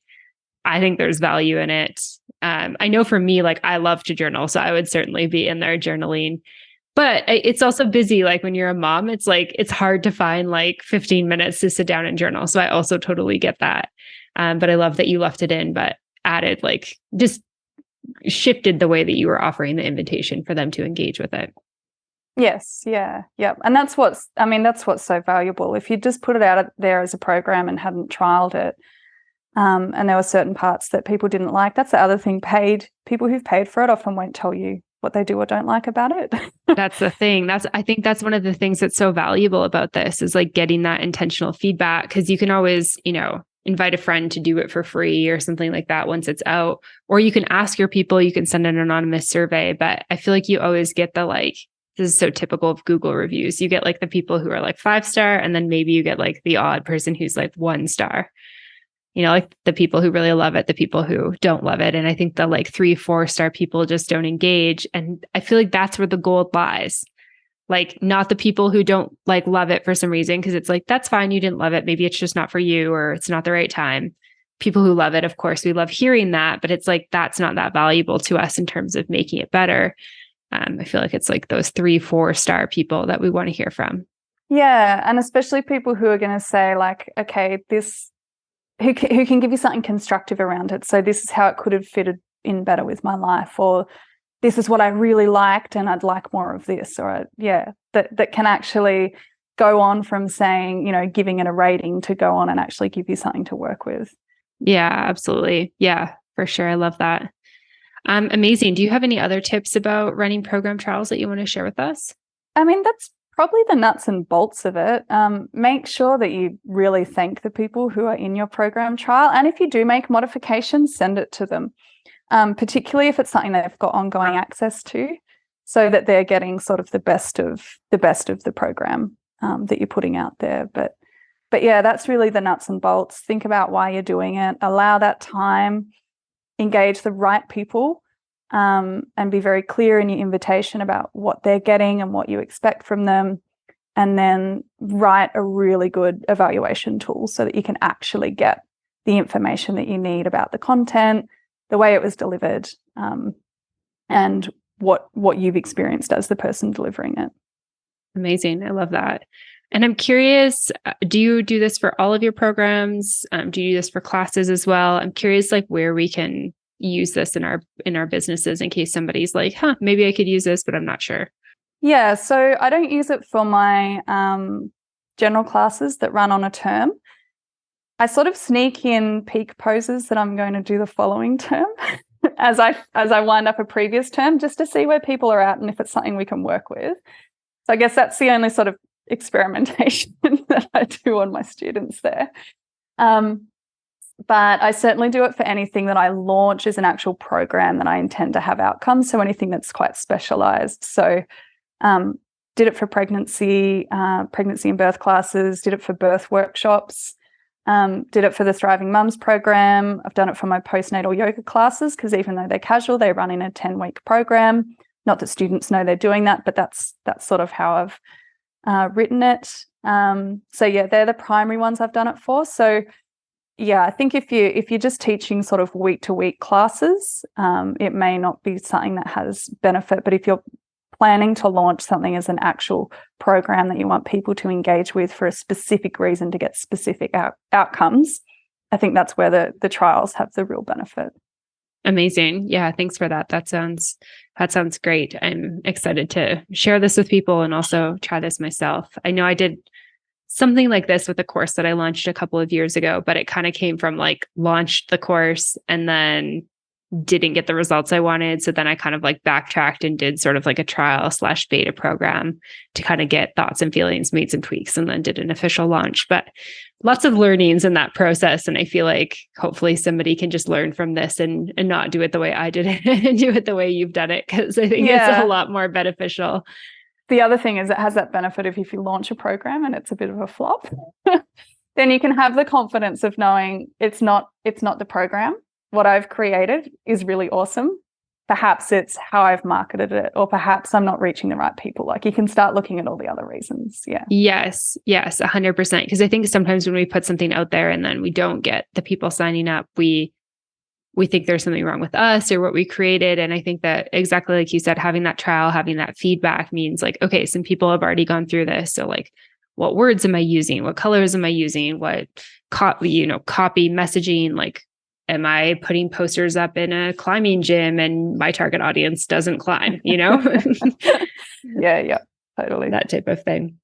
I think there's value in it. I know for me, like I love to journal, so I would certainly be in there journaling. But it's also busy. Like when you're a mom, it's like, it's hard to find like 15 minutes to sit down and journal. So I also totally get that. But I love that you left it in, but added like just shifted the way that you were offering the invitation for them to engage with it. Yes. Yeah. Yep. And that's what's so valuable. If you just put it out there as a program and hadn't trialed it, and there were certain parts that people didn't like, that's the other thing. People who've paid for it often won't tell you what they do or don't like about it. That's the thing. I think that's one of the things that's so valuable about this is like getting that intentional feedback, because you can always, invite a friend to do it for free or something like that once it's out, or you can ask your people, you can send an anonymous survey. But I feel like you always get the like, this is so typical of Google reviews. You get like the people who are like 5-star, and then maybe you get like the odd person who's like 1-star. Like the people who really love it, the people who don't love it. And I think the like 3-4-star people just don't engage. And I feel like that's where the gold lies. Like not the people who don't like love it for some reason, because it's like, that's fine. You didn't love it. Maybe it's just not for you, or it's not the right time. People who love it, of course, we love hearing that, but it's like, that's not that valuable to us in terms of making it better. I feel like it's like those 3-4-star people that we want to hear from. Yeah. And especially people who are going to say like, okay, who can give you something constructive around it. So this is how it could have fitted in better with my life, or this is what I really liked and I'd like more of this, or that can actually go on from saying, giving it a rating to go on and actually give you something to work with. Yeah, absolutely. Yeah, for sure. I love that. Amazing. Do you have any other tips about running program trials that you want to share with us? That's probably the nuts and bolts of it. Make sure that you really thank the people who are in your program trial. And if you do make modifications, send it to them, particularly if it's something they've got ongoing access to, so that they're getting sort of the best of the program that you're putting out there. But yeah, that's really the nuts and bolts. Think about why you're doing it. Allow that time. Engage the right people. And be very clear in your invitation about what they're getting and what you expect from them. And then write a really good evaluation tool so that you can actually get the information that you need about the content, the way it was delivered, and what you've experienced as the person delivering it. Amazing. I love that. And I'm curious, do you do this for all of your programs? Do you do this for classes as well? I'm curious, like where we can use this in our businesses in case somebody's like, maybe I could use this, but I'm not sure. Yeah, so I don't use it for my general classes that run on a term. I sort of sneak in peak poses that I'm going to do the following term as I wind up a previous term, just to see where people are at and if it's something we can work with. So I guess that's the only sort of experimentation that I do on my students there. But I certainly do it for anything that I launch as an actual program that I intend to have outcomes. So anything that's quite specialized. So did it for pregnancy and birth classes, did it for birth workshops, did it for the Thriving Mums program. I've done it for my postnatal yoga classes, because even though they're casual, they run in a 10-week program. Not that students know they're doing that, but that's sort of how I've written it. So yeah, they're the primary ones I've done it for. So yeah, I think if you're just teaching sort of week to week classes, it may not be something that has benefit. But if you're planning to launch something as an actual program that you want people to engage with for a specific reason to get specific outcomes, I think that's where the trials have the real benefit. Amazing. Yeah, thanks for that. That sounds great. I'm excited to share this with people and also try this myself. I know I did something like this with a course that I launched a couple of years ago, but it kind of came from like launched the course and then didn't get the results I wanted. So then I kind of like backtracked and did sort of like a trial/beta program to kind of get thoughts and feelings, made some tweaks, and then did an official launch. But lots of learnings in that process. And I feel like hopefully somebody can just learn from this and not do it the way I did it and do it the way you've done it. Cause I think it's a lot more beneficial. The other thing is it has that benefit of if you launch a program and it's a bit of a flop, then you can have the confidence of knowing it's not the program. What I've created is really awesome. Perhaps it's how I've marketed it, or perhaps I'm not reaching the right people. Like you can start looking at all the other reasons. Yeah. Yes, 100%. Because I think sometimes when we put something out there and then we don't get the people signing up, we think there's something wrong with us or what we created. And I think that exactly like you said, having that trial, having that feedback means like, okay, some people have already gone through this. So like, what words am I using? What colors am I using? What copy messaging, like, am I putting posters up in a climbing gym and my target audience doesn't climb, Yeah, totally. That type of thing.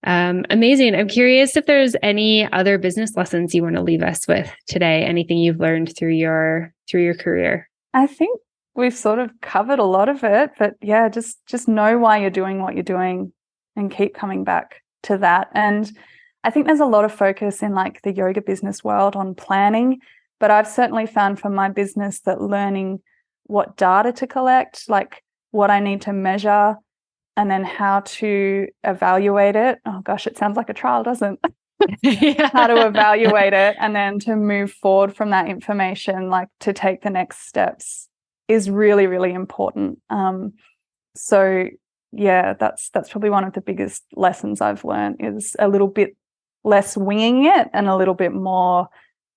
Amazing. I'm curious if there's any other business lessons you want to leave us with today, anything you've learned through your career. I think we've sort of covered a lot of it, but yeah, just know why you're doing what you're doing and keep coming back to that. And I think there's a lot of focus in like the yoga business world on planning. But I've certainly found for my business that learning what data to collect, like what I need to measure, and then how to evaluate it. Oh gosh, it sounds like a trial, doesn't it? How to evaluate it and then to move forward from that information, like to take the next steps is really, really important. So yeah, that's probably one of the biggest lessons I've learned is a little bit less winging it and a little bit more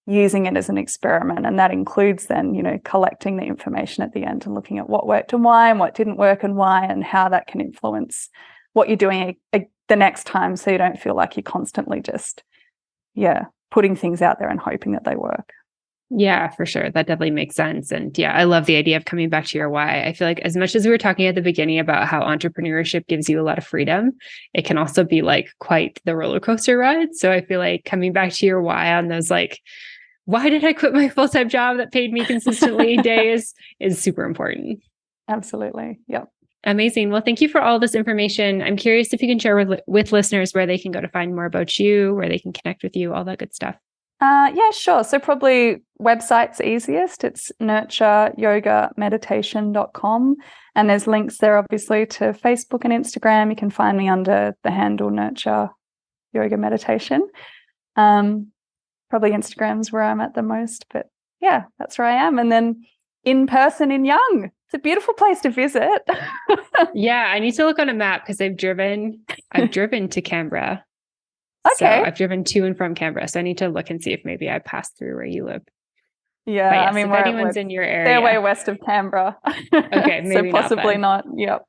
using it as an experiment. And that includes then, collecting the information at the end and looking at what worked and why, and what didn't work and why, and how that can influence what you're doing the next time, so you don't feel like you're constantly just, putting things out there and hoping that they work. Yeah, for sure. That definitely makes sense. And yeah, I love the idea of coming back to your why. I feel like as much as we were talking at the beginning about how entrepreneurship gives you a lot of freedom, it can also be like quite the roller coaster ride. So I feel like coming back to your why on those like, why did I quit my full-time job that paid me consistently days is super important. Absolutely. Yep. Amazing. Well, thank you for all this information. I'm curious if you can share with listeners where they can go to find more about you, where they can connect with you, all that good stuff. Yeah, sure. So probably website's easiest. It's nurtureyogameditation.com. And there's links there, obviously, to Facebook and Instagram. You can find me under the handle Nurture Yoga Meditation. Probably Instagram's where I'm at the most, but yeah, that's where I am. And then in person in Young, it's a beautiful place to visit. Yeah, I need to look on a map because I've driven to Canberra. Okay. So I've driven to and from Canberra. So I need to look and see if maybe I passed through where you live. Yeah, yes, I mean, if anyone's in your area. They're way west of Canberra. Okay, maybe so possibly not. Yep.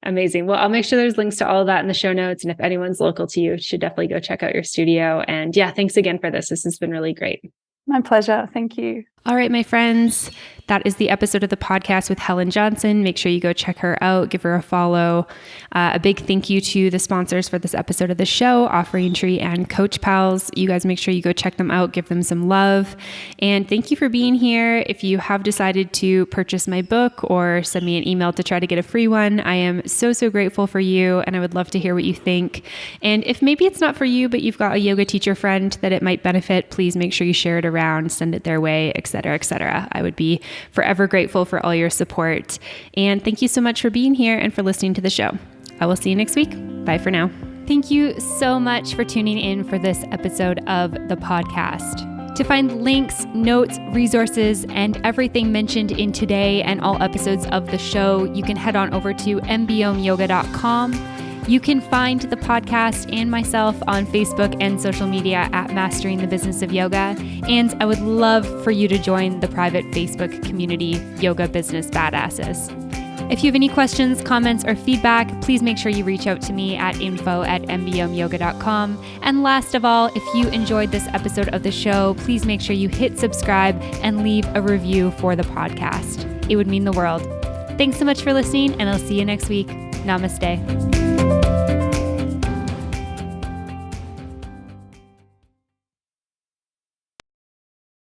Amazing. Well, I'll make sure there's links to all of that in the show notes. And if anyone's local to you, you should definitely go check out your studio. And yeah, thanks again for this. This has been really great. My pleasure. Thank you. All right, my friends, that is the episode of the podcast with Helen Johnson. Make sure you go check her out, give her a follow. A big thank you to the sponsors for this episode of the show, Offering Tree and Coach Pals. You guys make sure you go check them out, give them some love. And thank you for being here. If you have decided to purchase my book or send me an email to try to get a free one, I am so grateful for you. And I would love to hear what you think. And if maybe it's not for you, but you've got a yoga teacher friend that it might benefit, please make sure you share it around, send it their way, etc., etc. I would be forever grateful for all your support. And thank you so much for being here and for listening to the show. I will see you next week. Bye for now. Thank you so much for tuning in for this episode of the podcast. To find links, notes, resources, and everything mentioned in today and all episodes of the show, you can head on over to mbiomyoga.com. You can find the podcast and myself on Facebook and social media at Mastering the Business of Yoga. And I would love for you to join the private Facebook community, Yoga Business Badasses. If you have any questions, comments, or feedback, please make sure you reach out to me at info@mbomyoga.com. And last of all, if you enjoyed this episode of the show, please make sure you hit subscribe and leave a review for the podcast. It would mean the world. Thanks so much for listening, and I'll see you next week. Namaste.